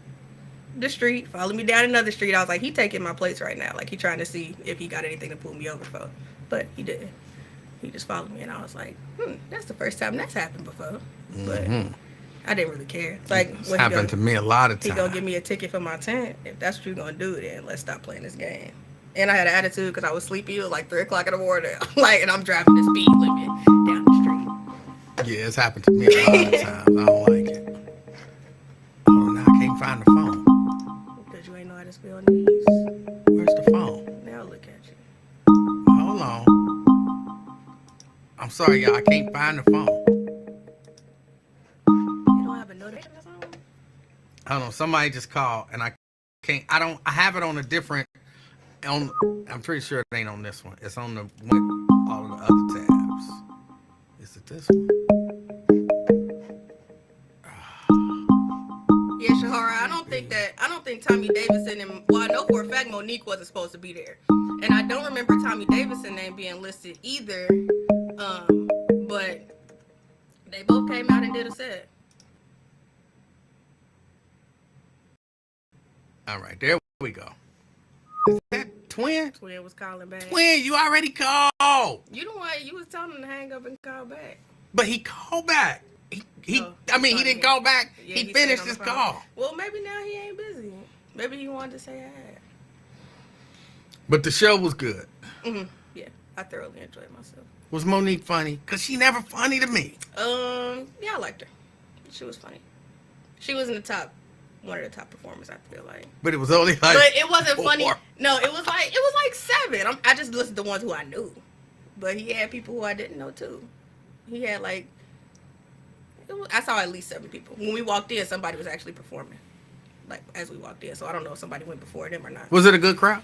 Speaker 6: the street, followed me down another street. I was like, he taking my plates right now. Like, he trying to see if he got anything to pull me over for. But he didn't. He just followed me, and I was like, that's the first time that's happened before. But I didn't really care. Like,
Speaker 1: It's happened to me a lot of times.
Speaker 6: He gonna give me a ticket for my tent. If that's what you're gonna do, then let's stop playing this game. And I had an attitude because I was sleepy. It was like 3 o'clock in the morning. Like, and I'm driving the speed limit down the street.
Speaker 1: Yeah, it's happened to me a lot of times. I don't like it. Oh, now I can't find the phone.
Speaker 6: Because you ain't know how to spell knees.
Speaker 1: Where's the phone?
Speaker 6: Now look at you.
Speaker 1: Hold on. I'm sorry, y'all. I can't find the phone.
Speaker 6: You don't have a notification on?
Speaker 1: I don't know. Somebody just called, and I can't. I have it on a different. I'm pretty sure it ain't on this one. It's on the all of the other tabs. Is it this one?
Speaker 6: Yeah, Shahara, I don't think Tommy Davidson and, well, I know for a fact Monique wasn't supposed to be there. And I don't remember Tommy Davidson's name being listed either. But they both came out and did a set.
Speaker 1: All right, there we go. Is that Twin?
Speaker 6: Twin was calling back.
Speaker 1: Twin, you already called.
Speaker 6: You know what? You was telling him to hang up and call back.
Speaker 1: But he called back. He
Speaker 6: sorry,
Speaker 1: didn't call back.
Speaker 6: Yeah,
Speaker 1: he finished
Speaker 6: stayed on
Speaker 1: his
Speaker 6: the phone.
Speaker 1: call.
Speaker 6: Well, maybe now he ain't busy. Maybe he wanted to say hi.
Speaker 1: But the show was good.
Speaker 6: Yeah, I thoroughly enjoyed myself.
Speaker 1: Was Monique funny? Because she never funny to me.
Speaker 6: Yeah, I liked her. She was funny. She was in the top, one of the top performers, I feel like.
Speaker 1: But it was only like
Speaker 6: But it wasn't funny.
Speaker 1: 4.
Speaker 6: No, it was like 7. I just listened to the ones who I knew. But he had people who I didn't know too. He had like, I saw at least 7 people. When we walked in, somebody was actually performing. Like, as we walked in. So I don't know if somebody went before them or not.
Speaker 1: Was it a good crowd?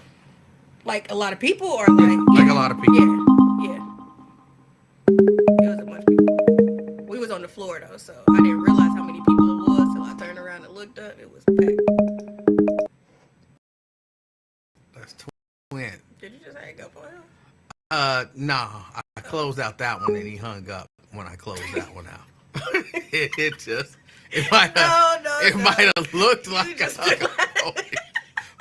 Speaker 6: Like a lot of people or like...
Speaker 1: Like a lot of people.
Speaker 6: Yeah. It was a bunch of people. We was on the floor though, so I didn't realize how many people it was till I turned around and looked up. It was packed.
Speaker 1: That's Twin.
Speaker 6: Did you just hang up on him?
Speaker 1: No. I closed out that one and he hung up when I closed that one out. It might have looked like a hung up.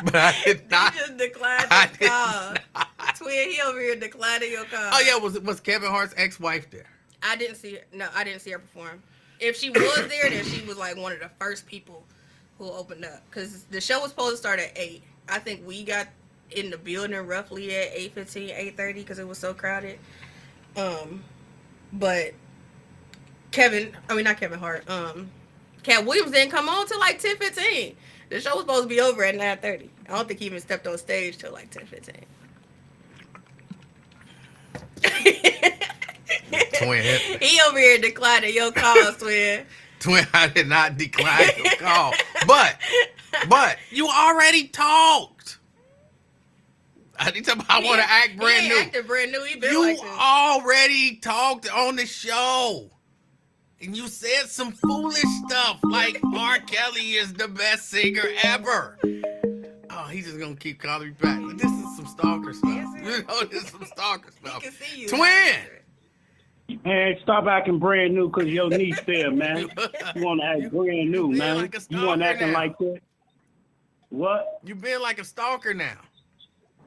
Speaker 1: But I did not.
Speaker 6: You just declined
Speaker 1: I
Speaker 6: the
Speaker 1: did
Speaker 6: call.
Speaker 1: not.
Speaker 6: Twin, he over here declining your call.
Speaker 1: Oh yeah, was Kevin Hart's ex-wife there?
Speaker 6: I didn't see her. No, I didn't see her perform. If she was there, then she was like one of the first people who opened up. Because the show was supposed to start at 8. I think we got in the building roughly at 8:15, 8:30 because it was so crowded. But not Kevin Hart. Cat Williams didn't come on till like 10:15. The show was supposed to be over at 9:30. I don't think he even stepped on stage till like 10:15.
Speaker 1: Twin.
Speaker 6: He over here declining your calls, Twin.
Speaker 1: Twin, I did not decline your call. But you already talked. I want to act brand new.
Speaker 6: He acted brand new. He been
Speaker 1: You
Speaker 6: like this.
Speaker 1: already talked on the show. And you said some foolish stuff like R. Kelly is the best singer ever. Oh, he's just going to keep calling me back. This is some stalker stuff. You know, this is some stalker stuff.
Speaker 6: He can see you.
Speaker 1: Twin!
Speaker 10: Man, stop acting brand new because your niece there, man. You want to act brand new, man.
Speaker 1: like a
Speaker 10: You want to
Speaker 1: stalker
Speaker 10: acting
Speaker 1: now.
Speaker 10: like that? What?
Speaker 1: You been like a stalker now.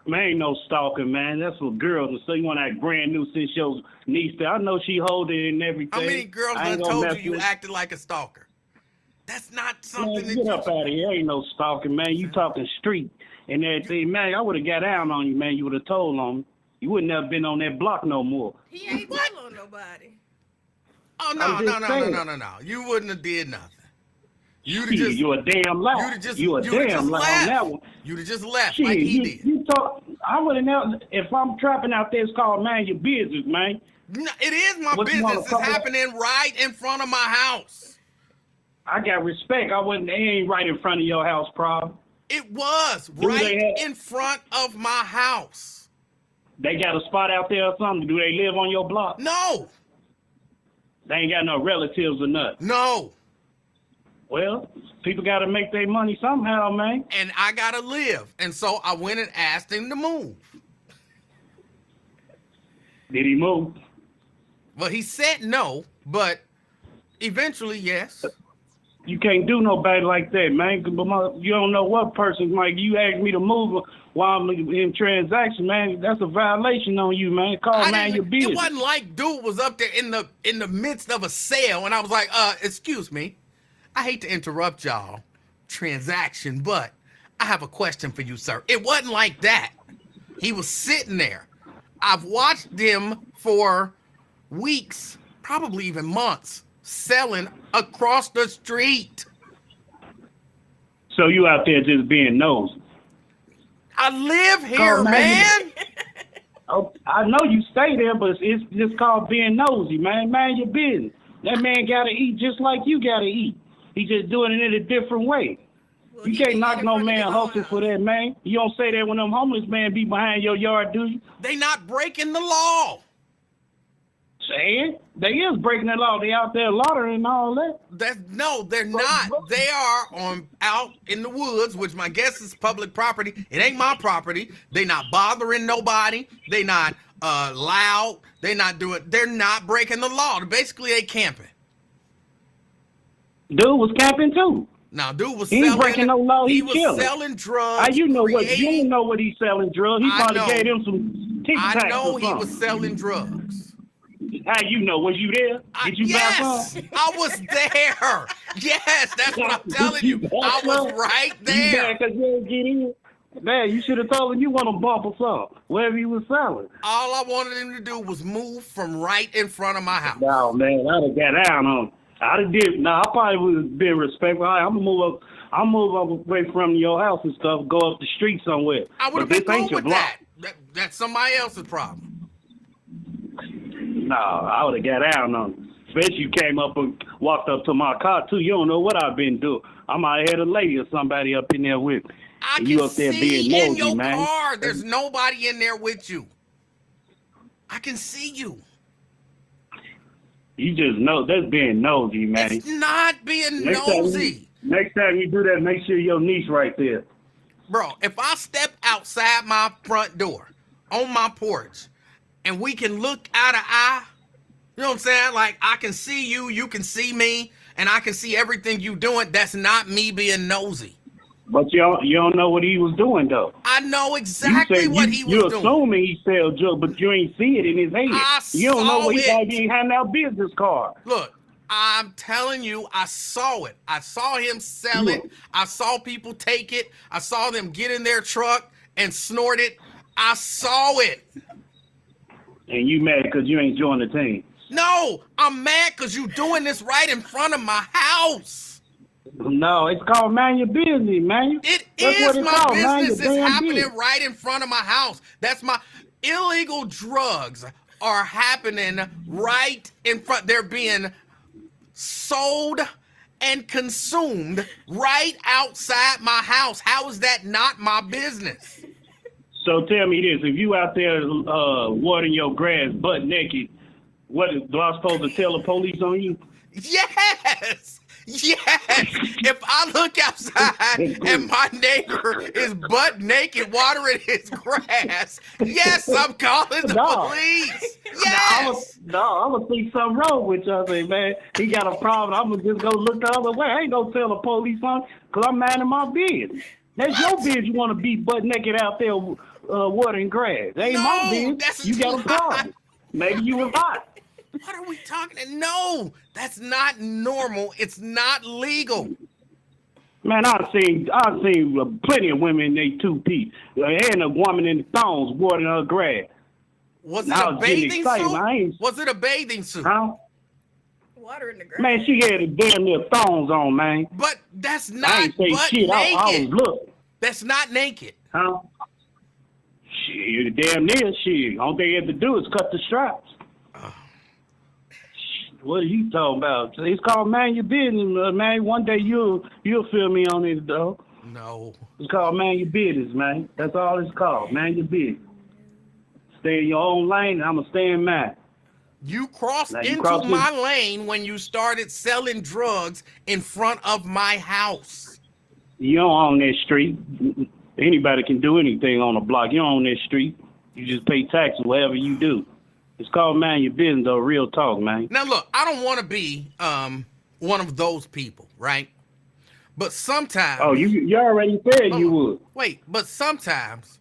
Speaker 10: Man, ain't no stalking, man. That's what girls will say. You want to act brand new since your niece there. I know she hold it and everything.
Speaker 1: How many girls
Speaker 10: I
Speaker 1: done
Speaker 10: ain't gonna
Speaker 1: told
Speaker 10: mess
Speaker 1: you
Speaker 10: with-
Speaker 1: acted like a stalker? That's not something
Speaker 10: Man,
Speaker 1: that
Speaker 10: get
Speaker 1: you...
Speaker 10: up out of here. Ain't no stalking, man. You talking street and everything. Man, I would have got down on you, man. You would have told on me. You wouldn't have been on that block no more.
Speaker 6: He ain't telling nobody.
Speaker 1: Oh
Speaker 10: I'm just saying.
Speaker 1: no. You wouldn't have did nothing. You'd have
Speaker 10: Shit,
Speaker 1: just
Speaker 10: you a damn lie.
Speaker 1: you'd have just
Speaker 10: You a
Speaker 1: you'd have
Speaker 10: damn
Speaker 1: just
Speaker 10: lie
Speaker 1: left.
Speaker 10: on that one.
Speaker 1: You'd have just left
Speaker 10: Shit,
Speaker 1: like he did.
Speaker 10: you talk. I would have never. If I'm trapping out there, it's called mind your business, man.
Speaker 1: No, it is my
Speaker 10: What you wanna
Speaker 1: business. It's
Speaker 10: talk about?
Speaker 1: happening right in front of my house.
Speaker 10: I got respect. I wasn't. They ain't right in front of your house, problem.
Speaker 1: It was
Speaker 10: Do
Speaker 1: right
Speaker 10: they have-
Speaker 1: in front of my house.
Speaker 10: They got a spot out there or something. Do they live on your block?
Speaker 1: No,
Speaker 10: They ain't got no relatives or nothing.
Speaker 1: no.
Speaker 10: Well, people got to make their money somehow, man.
Speaker 1: And I gotta live. And so I went and asked him to move.
Speaker 10: Did he move?
Speaker 1: Well, he said no, but eventually, yes.
Speaker 10: You can't do nobody like that, man. You don't know what person, like, you asked me to move while I'm in transaction, man. That's a violation on you, man. Call man your
Speaker 1: It
Speaker 10: business.
Speaker 1: wasn't like dude was up there in the midst of a sale, and I was like, excuse me, I hate to interrupt y'all transaction, but I have a question for you, sir. It wasn't like that. He was sitting there. I've watched him for weeks, probably even months, selling across the street.
Speaker 10: So you out there just being nosy.
Speaker 1: I live here,
Speaker 10: Call
Speaker 1: man.
Speaker 10: Oh, I know you stay there, but it's just called being nosy, man. Mind your business. That man got to eat just like you got to eat. He just doing it in a different way.
Speaker 6: Well,
Speaker 10: You
Speaker 6: he
Speaker 10: can't
Speaker 6: can
Speaker 10: knock
Speaker 6: eat in
Speaker 10: no
Speaker 6: front of
Speaker 10: man
Speaker 6: his own
Speaker 10: hustle
Speaker 6: house.
Speaker 10: for that, man. You don't say that when them homeless man be behind your yard, do you?
Speaker 1: They not breaking the law.
Speaker 10: Saying they is breaking the law. They out there laundering and all that.
Speaker 1: No, they're not. They are out in the woods, which my guess is public property. It ain't my property. They not bothering nobody. They not loud. They not doing. They're not breaking the law. Basically, they camping.
Speaker 10: Dude was camping too.
Speaker 1: Now, dude was
Speaker 10: He ain't
Speaker 1: selling.
Speaker 10: breaking no law.
Speaker 1: He
Speaker 10: He
Speaker 1: was
Speaker 10: chilling.
Speaker 1: selling drugs.
Speaker 10: How you know what? You
Speaker 1: creating-
Speaker 10: don't know what he's selling drugs. He
Speaker 1: I
Speaker 10: probably
Speaker 1: know.
Speaker 10: gave them some Tic
Speaker 1: I
Speaker 10: Tacs
Speaker 1: know
Speaker 10: or
Speaker 1: he was
Speaker 10: something.
Speaker 1: selling drugs.
Speaker 10: How you know? Was you there? Did you buy
Speaker 1: Yes,
Speaker 10: some?
Speaker 1: I was there. Yes, that's what I'm telling you. I was right
Speaker 10: You
Speaker 1: there.
Speaker 10: bad 'cause you didn't get in? Man, you should have told him you want to bump or something. Whatever he was selling.
Speaker 1: All I wanted him to do was move from right in front of my house.
Speaker 10: No, man, I'd have got down on him. I'd have did. No, I probably would have been respectful. All right, I'm gonna move up. I'll move up away from your house and stuff. Go up the street somewhere.
Speaker 1: I would have
Speaker 10: But
Speaker 1: been
Speaker 10: this ain't
Speaker 1: cool
Speaker 10: your
Speaker 1: with
Speaker 10: block.
Speaker 1: that. That's somebody else's problem.
Speaker 10: No, I would have got down on him. Especially you came up and walked up to my car too. You don't know what I've been doing. I might have had a lady or somebody up in there with me.
Speaker 1: I
Speaker 10: And
Speaker 1: can
Speaker 10: you up there
Speaker 1: see
Speaker 10: being
Speaker 1: in
Speaker 10: nosy,
Speaker 1: your
Speaker 10: man.
Speaker 1: car. There's nobody in there with you. I can see you.
Speaker 10: You just know that's being nosy, man.
Speaker 1: It's not being
Speaker 10: Next
Speaker 1: nosy.
Speaker 10: Next time you do that, make sure your niece right there.
Speaker 1: Bro, if I step outside my front door on my porch and we can look eye to eye, you know what I'm saying? Like I can see you, you can see me, and I can see everything you doing. That's not me being nosy.
Speaker 10: But you don't know what he was doing though.
Speaker 1: I know exactly what he was
Speaker 10: You're
Speaker 1: doing.
Speaker 10: assuming he sell drugs, but you ain't see it in his hand.
Speaker 1: I
Speaker 10: You don't know
Speaker 1: saw
Speaker 10: what he
Speaker 1: it.
Speaker 10: got behind that business card.
Speaker 1: Look, I'm telling you, I saw it. I saw him sell it. I saw people take it. I saw them get in their truck and snort it. I saw it.
Speaker 10: And you mad because you ain't joined the team.
Speaker 1: No, I'm mad because you doing this right in front of my house.
Speaker 10: No, it's called mind your business, man.
Speaker 1: It
Speaker 10: That's
Speaker 1: is
Speaker 10: what it's
Speaker 1: my
Speaker 10: called, mind
Speaker 1: business.
Speaker 10: your
Speaker 1: It's
Speaker 10: damn
Speaker 1: happening
Speaker 10: business.
Speaker 1: right in front of my house. That's my illegal drugs are happening right in front. They're being sold and consumed right outside my house. How is that not my business?
Speaker 10: So tell me this: if you out there watering your grass butt naked, do I supposed to tell the police on you?
Speaker 1: Yes. Yes. If I look outside and my neighbor is butt naked watering his grass, yes, I'm calling the
Speaker 10: No.
Speaker 1: police.
Speaker 10: I'm
Speaker 1: Yes.
Speaker 10: gonna see something wrong with you. I say, man, he got a problem. I'm gonna just go look the other way. I ain't gonna tell the police on because I'm minding my business. That's your business. You want to be butt naked out there watering grass? That ain't my
Speaker 1: No,
Speaker 10: business.
Speaker 1: that's
Speaker 10: You got a
Speaker 1: not-
Speaker 10: problem. Maybe you was hot.
Speaker 1: What are we talking? No, that's not normal. It's not legal.
Speaker 10: Man, I've seen plenty of women in they 2P and a woman in the thongs watering her grass.
Speaker 1: Was it
Speaker 10: I
Speaker 1: a
Speaker 10: was getting
Speaker 1: bathing
Speaker 10: excited. I
Speaker 1: suit?
Speaker 10: ain't-
Speaker 1: Was it a bathing suit?
Speaker 10: Huh?
Speaker 6: water in the grass.
Speaker 10: Man, she had a damn near thongs on, man.
Speaker 1: But that's
Speaker 10: I
Speaker 1: not
Speaker 10: ain't say
Speaker 1: butt
Speaker 10: shit. I was
Speaker 1: naked.
Speaker 10: looking.
Speaker 1: That's not naked.
Speaker 10: Huh? Shit, damn near shit. All they had to do is cut the straps. What are you talking about? It's called mind your business, man. One day you'll feel me on it, though.
Speaker 1: No.
Speaker 10: It's called mind your business, man. That's all it's called, mind your business. Stay in your own lane, and I'm going to stay in mine.
Speaker 1: You crossed
Speaker 10: Now, you
Speaker 1: into
Speaker 10: crossed
Speaker 1: my lane when you started selling drugs in front of my house.
Speaker 10: You don't own that street. Anybody can do anything on a block. You don't own that street. You just pay taxes, whatever you do. It's called mind your business, though. Real talk, man.
Speaker 1: Now, look, I don't want to be one of those people, right? But sometimes...
Speaker 10: Oh, you already said you would.
Speaker 1: Wait, but sometimes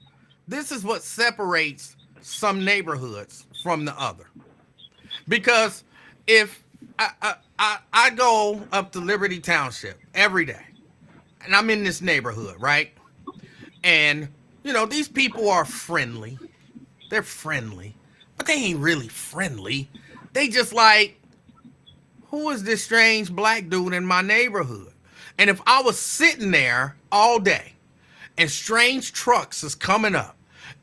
Speaker 1: this is what separates some neighborhoods from the other. Because if I go up to Liberty Township every day, and I'm in this neighborhood, right? And, you know, these people are friendly. They're friendly. But they ain't really friendly. They just like, who is this strange black dude in my neighborhood? And if I was sitting there all day and strange trucks is coming up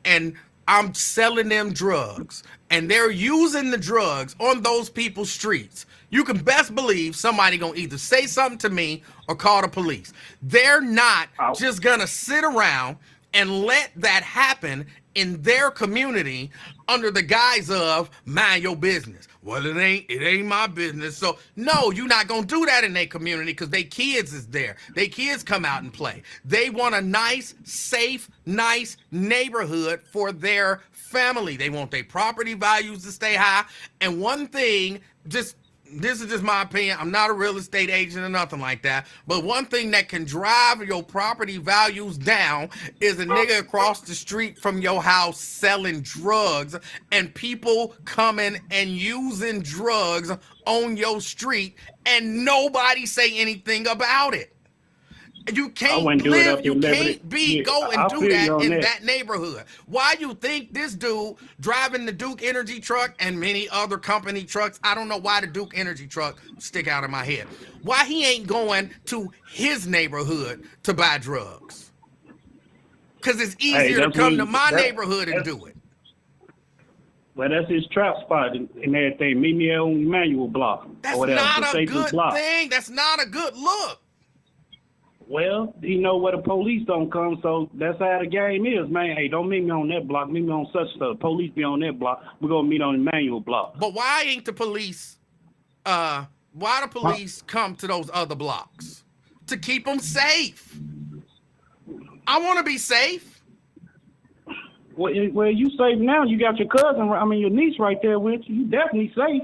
Speaker 1: and I'm selling them drugs and they're using the drugs on those people's streets, you can best believe somebody gonna either say something to me or call the police. They're not just gonna sit around and let that happen in their community under the guise of mind your business. Well, it ain't my business. So no, you're not gonna do that in their community because they kids is there. They kids come out and play. They want a nice, safe, nice neighborhood for their family. They want their property values to stay high. And one thing, this is just my opinion. I'm not a real estate agent or nothing like that. But one thing that can drive your property values down is a nigga across the street from your house selling drugs and people coming and using drugs on your street and nobody say anything about it. You can't live, you can't go and do that in that neighborhood. Why you think this dude driving the Duke Energy truck and many other company trucks, I don't know why the Duke Energy truck stick out of my head, why he ain't going to his neighborhood to buy drugs? Because it's easier to come to my neighborhood and do it.
Speaker 10: Well, that's his trap spot and everything. Meet me on Emanuel block.
Speaker 1: That's
Speaker 10: or whatever,
Speaker 1: not a good thing. That's not a good look.
Speaker 10: Well, you know where the police don't come, so that's how the game is, man. Hey, don't meet me on that block. Meet me on such stuff. Police be on that block. We're going to meet on Emanuel block.
Speaker 1: But why ain't the police, why the police come to those other blocks? To keep them safe. I want to be safe.
Speaker 10: Well, you safe now. You got your your niece right there with you. You definitely safe.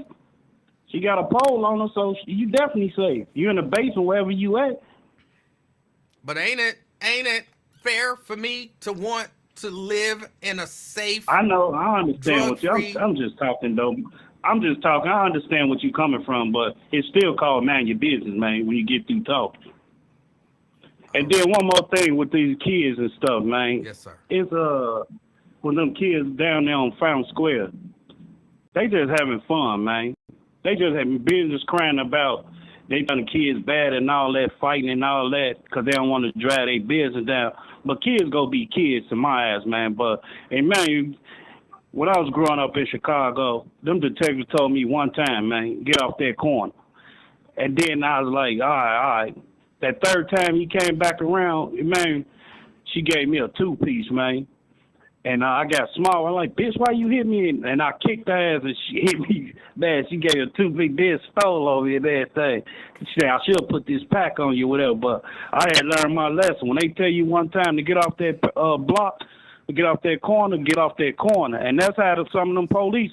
Speaker 10: She got a pole on her, so you definitely safe. You in the basement, wherever you at.
Speaker 1: But ain't it fair for me to want to live in a safe?
Speaker 10: I know. I understand what you. I'm just talking though. I'm just talking. I understand what you're coming from, but it's still called mind your business, man. When you get through talking. And then one more thing with these kids and stuff, man.
Speaker 1: Yes, sir.
Speaker 10: It's when them kids down there on Fountain Square, they just having fun, man. They just having business crying about. They done the kids bad and all that, fighting and all that, because they don't want to drag their business down. But kids go be kids to my ass, man. But, and man, when I was growing up in Chicago, them detectives told me one time, man, get off that corner. And then I was like, all right. That third time he came back around, man, she gave me a two-piece, man. And I got small. I'm like, bitch, why you hit me? And I kicked her ass and she hit me bad. She gave a two big dead stole over here and everything. She said, I should have put this pack on you, whatever. But I had learned my lesson. When they tell you one time to get off that block, to get off that corner, get off that corner. And that's how some of them police,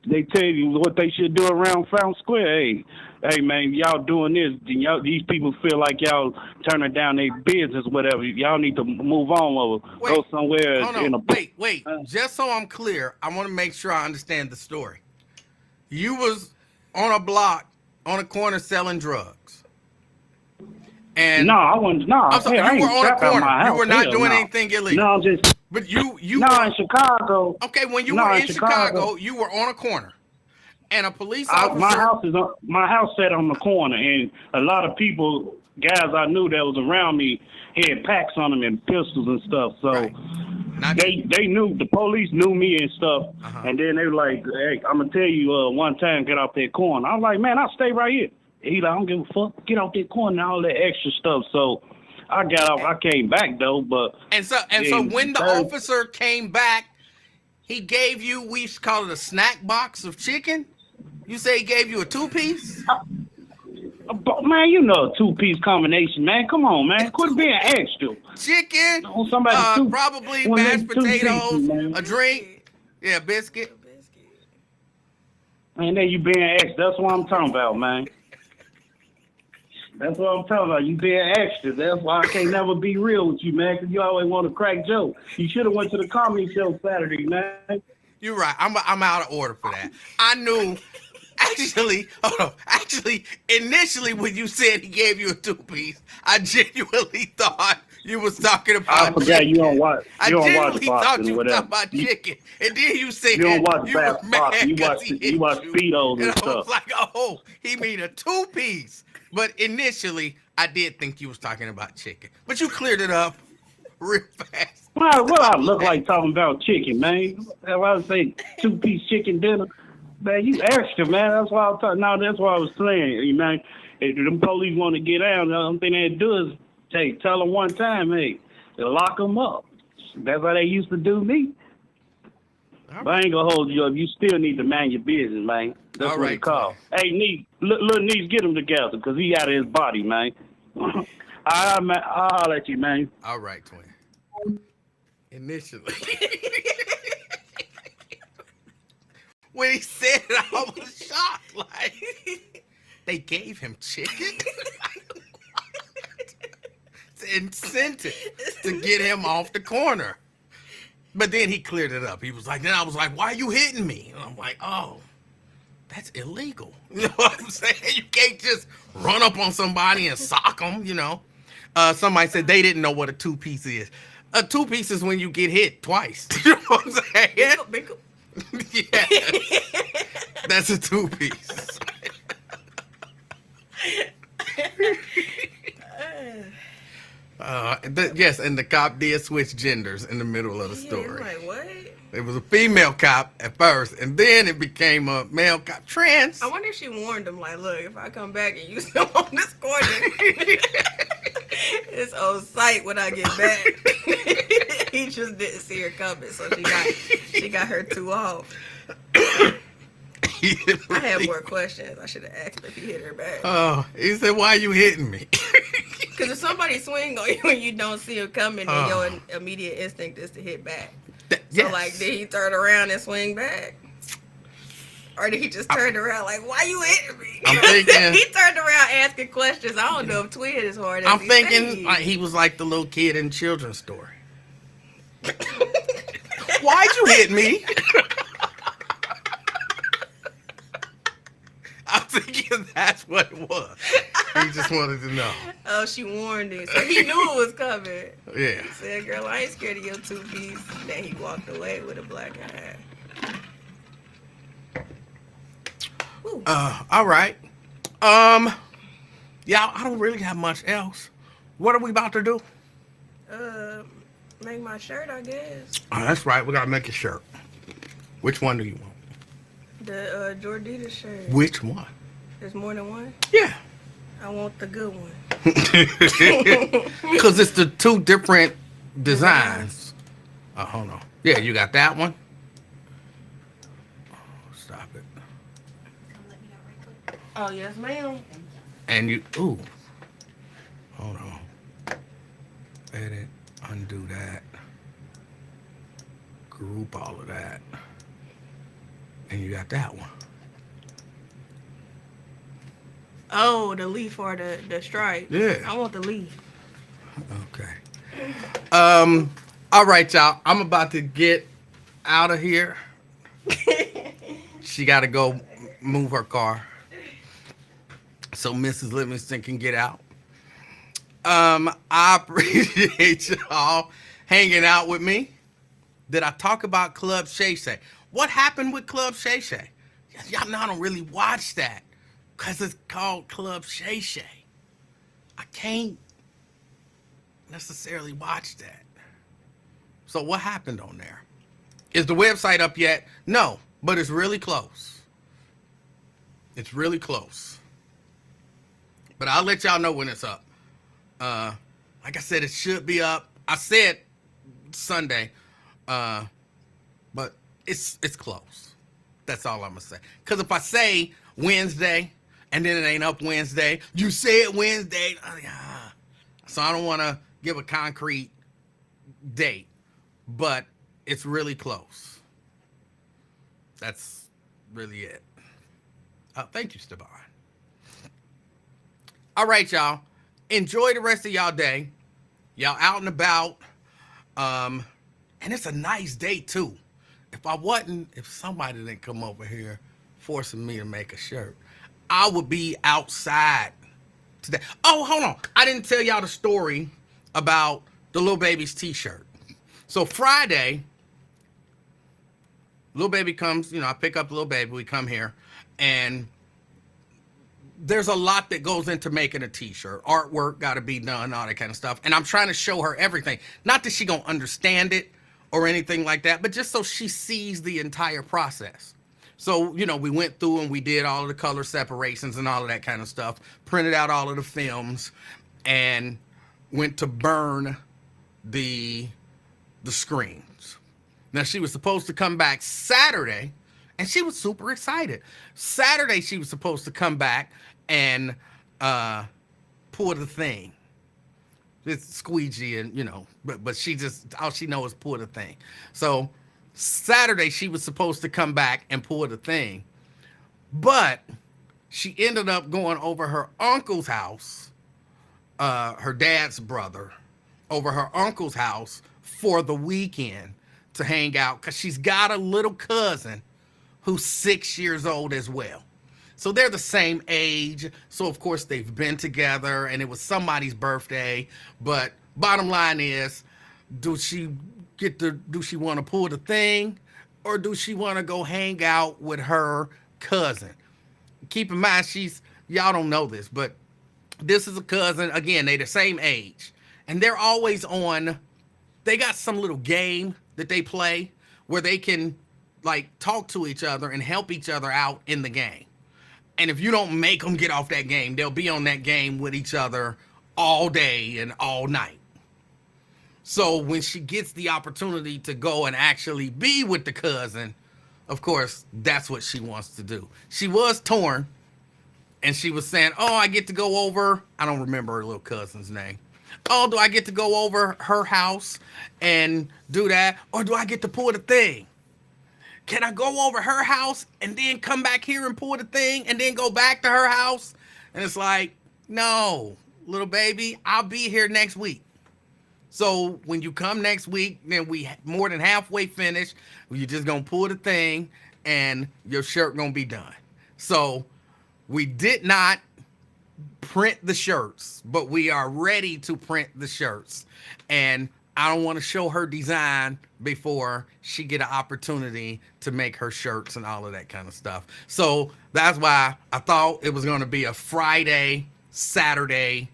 Speaker 10: they tell you what they should do around Fountain Square. Hey, man, y'all doing this, these people feel like y'all turning down their business, whatever. Y'all need to move on or go somewhere.
Speaker 1: Wait. Just so I'm clear, I want to make sure I understand the story. You was on a block, on a corner selling drugs. And
Speaker 10: no, I wasn't. No,
Speaker 1: I'm sorry, you were on a corner. You were not doing anything illegal.
Speaker 10: No, just.
Speaker 1: But you
Speaker 10: no, in Chicago.
Speaker 1: Okay, when you were in Chicago, you were on a corner. And a police
Speaker 10: My
Speaker 1: officer.
Speaker 10: house sat on the corner, and a lot of people, guys I knew that was around me, had packs on them and pistols and stuff. So
Speaker 1: Right.
Speaker 10: they knew, the police knew me and stuff.
Speaker 1: Uh-huh.
Speaker 10: And then they were like, "Hey, I'm gonna tell you, one time, get out that corner." I was like, "Man, I'll stay right here." He like, "I don't give a fuck. Get out that corner," and all that extra stuff. So I got off. I came back though, but
Speaker 1: So when the officer came back, he gave you, we used to call it a snack box of chicken. You say he gave you a 2-piece?
Speaker 10: But, man, you know, a 2-piece combination, man. Come on, man. Quit being extra.
Speaker 1: Chicken,
Speaker 10: Somebody
Speaker 1: probably
Speaker 10: one of
Speaker 1: mashed
Speaker 10: them 2 pieces,
Speaker 1: potatoes,
Speaker 10: man.
Speaker 1: a drink, yeah, biscuit.
Speaker 10: Man, then you being extra. That's what I'm talking about, man. That's what I'm talking about. You being extra. That's why I can't never be real with you, man, because you always want to crack jokes. You should have went to the comedy show Saturday, man.
Speaker 1: You're right. I'm out of order for that. I knew. Actually, initially when you said he gave you a 2-piece, I genuinely thought you was talking about
Speaker 10: I forgot
Speaker 1: chicken.
Speaker 10: you don't watch.
Speaker 1: I
Speaker 10: You don't
Speaker 1: genuinely
Speaker 10: watch
Speaker 1: thought
Speaker 10: boxing
Speaker 1: you
Speaker 10: or
Speaker 1: were
Speaker 10: whatever.
Speaker 1: talking about chicken, and then you said
Speaker 10: You don't watch
Speaker 1: you were mad
Speaker 10: boxing. You
Speaker 1: 'cause
Speaker 10: watch.
Speaker 1: he hit
Speaker 10: You watch speedos and
Speaker 1: and I
Speaker 10: stuff.
Speaker 1: was like, oh, he mean a 2-piece. But initially, I did think you was talking about chicken, but you cleared it up real fast.
Speaker 10: What I look like talking about chicken, man? If I say 2-piece chicken dinner, man, you extra, man. That's why I'm talking. No, that's why I was saying, man. If them police want to get out, the only thing they do is tell them one time, hey, to lock them up. That's how they used to do me.
Speaker 1: All
Speaker 10: But I ain't gonna hold you up. You still need to mind your business, man. That's
Speaker 1: All
Speaker 10: what
Speaker 1: right,
Speaker 10: it's called. Hey, niece, little niece, get him together, because he out of his body, man. I'll let you, man.
Speaker 1: All right, twin. Initially. When he said it, I was shocked. Like, they gave him chicken? It's an incentive to get him off the corner. But then he cleared it up. He was like, then I was like, why are you hitting me? And I'm like, oh, that's illegal. You know what I'm saying? You can't just run up on somebody and sock them, you know. Somebody said they didn't know what a 2-piece is. A 2-piece is when you get hit twice. You know what I'm saying? Yeah. That's a 2-piece. Yes, and the cop did switch genders in the middle of the story.
Speaker 6: Like, what?
Speaker 1: It was a female cop at first, and then it became a male cop. Trans.
Speaker 6: I wonder if she warned him, like, look, if I come back and you still on this corner, it's on sight when I get back. He just didn't see her coming, so she got her 2 off. I had more questions. I should have asked if he hit her back.
Speaker 1: Oh, he said, why you hitting me?
Speaker 6: Because if somebody swing on you and you don't see him coming, then your immediate instinct is to hit back. So, like, did he turn around and swing back? Or did he just turn around like, why you hitting me?
Speaker 1: I'm thinking...
Speaker 6: He turned around asking questions. I don't know if Twin is hard as
Speaker 1: I'm
Speaker 6: he
Speaker 1: thinking
Speaker 6: said.
Speaker 1: like he was like the little kid in children's story. Why'd you hit me? I'm thinking that's what it was. He just wanted to know.
Speaker 6: Oh, she warned him. So he knew it was coming.
Speaker 1: Yeah.
Speaker 6: He said, girl, I ain't scared of your 2-piece. Then he walked away with a black eye. Woo.
Speaker 1: All right. Yeah, I don't really have much else. What are we about to do?
Speaker 6: Make my shirt, I guess.
Speaker 1: Oh, that's right. We gotta make a shirt. Which one do you want?
Speaker 6: The Jordita shirt.
Speaker 1: Which one?
Speaker 6: There's more than one?
Speaker 1: Yeah.
Speaker 6: I want the good one.
Speaker 1: Because it's the 2 different designs. Hold on. Yeah, you got that one? Oh, stop it.
Speaker 6: Oh, yes, ma'am.
Speaker 1: And you, ooh. Hold on. Edit, undo that. Group all of that. And you got that one.
Speaker 6: Oh, the leaf or the stripe.
Speaker 1: Yeah.
Speaker 6: I want the leaf.
Speaker 1: Okay. All right, y'all. I'm about to get out of here. She got to go move her car so Mrs. Livingston can get out. I appreciate y'all hanging out with me. Did I talk about Club Shay Shay? What happened with Club Shay Shay? Y'all know I don't really watch that because it's called Club Shay Shay. I can't necessarily watch that. So what happened on there? Is the website up yet? No, but it's really close. It's really close. But I'll let y'all know when it's up. Like I said, it should be up. I said Sunday, but it's close. That's all I'm gonna say. Because if I say Wednesday and then it ain't up Wednesday, you said Wednesday. So I don't want to give a concrete date, but it's really close. That's really it. Thank you, Stevan. All right, y'all. Enjoy the rest of y'all day. Y'all out and about. And it's a nice day, too. If somebody didn't come over here forcing me to make a shirt, I would be outside today. Oh, hold on. I didn't tell y'all the story about the Lil Baby's t-shirt. So Friday, Lil Baby comes, I pick up Lil Baby, we come here, and there's a lot that goes into making a t-shirt. Artwork got to be done, all that kind of stuff. And I'm trying to show her everything. Not that she gonna understand it or anything like that, but just so she sees the entire process. So, we went through and we did all of the color separations and all of that kind of stuff, printed out all of the films, and went to burn the screens. Now, she was supposed to come back Saturday, and she was super excited. Saturday, she was supposed to come back and pour the thing. It's squeegee and, but she just, all she knows is pour the thing. So Saturday, she was supposed to come back and pour the thing. But she ended up going over her uncle's house, her dad's brother, over her uncle's house for the weekend to hang out because she's got a little cousin who's 6 years old as well. So they're the same age. So of course they've been together and it was somebody's birthday. But bottom line is, do she want to pull the thing or do she want to go hang out with her cousin? Keep in mind, y'all don't know this, but this is a cousin. Again, they the same age and they're always on. They got some little game that they play where they can talk to each other and help each other out in the game. And if you don't make them get off that game, they'll be on that game with each other all day and all night. So when she gets the opportunity to go and actually be with the cousin, of course, that's what she wants to do. She was torn and she was saying, oh, I get to go over. I don't remember her little cousin's name. Oh, do I get to go over her house and do that? Or do I get to pull the thing? Can I go over her house and then come back here and pull the thing and then go back to her house? And it's like, no, little baby, I'll be here next week. So when you come next week, then we more than halfway finished. You're just going to pull the thing and your shirt going to be done. So we did not print the shirts, but we are ready to print the shirts. And I don't want to show her design before she get an opportunity to make her shirts and all of that kind of stuff. So that's why I thought it was going to be a Friday, Saturday,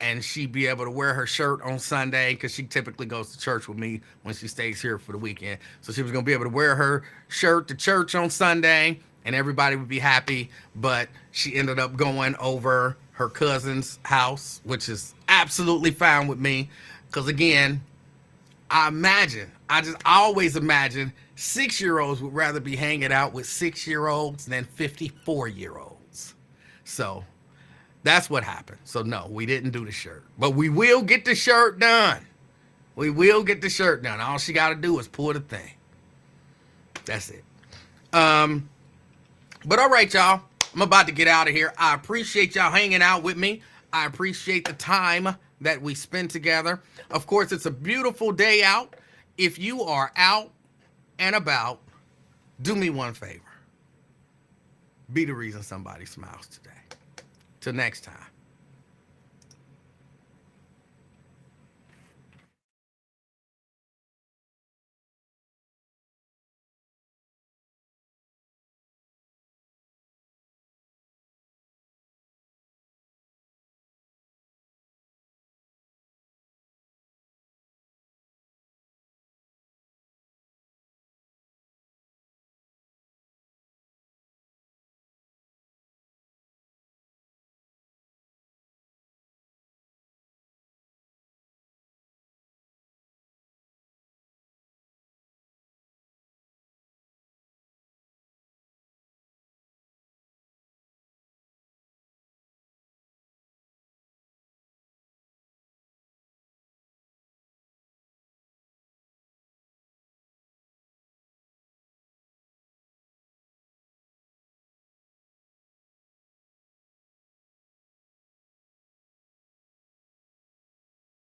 Speaker 1: and she'd be able to wear her shirt on Sunday because she typically goes to church with me when she stays here for the weekend. So she was going to be able to wear her shirt to church on Sunday and everybody would be happy. But she ended up going over her cousin's house, which is absolutely fine with me. Because again, I always imagine 6-year-olds would rather be hanging out with 6-year-olds than 54-year-olds. So that's what happened. So no, we didn't do the shirt, but we will get the shirt done. We will get the shirt done. All she got to do is pull the thing. That's it. But all right, y'all, I'm about to get out of here. I appreciate y'all hanging out with me. I appreciate the time that we spend together. Of course, it's a beautiful day out. If you are out and about, do me one favor. Be the reason somebody smiles today. Till next time.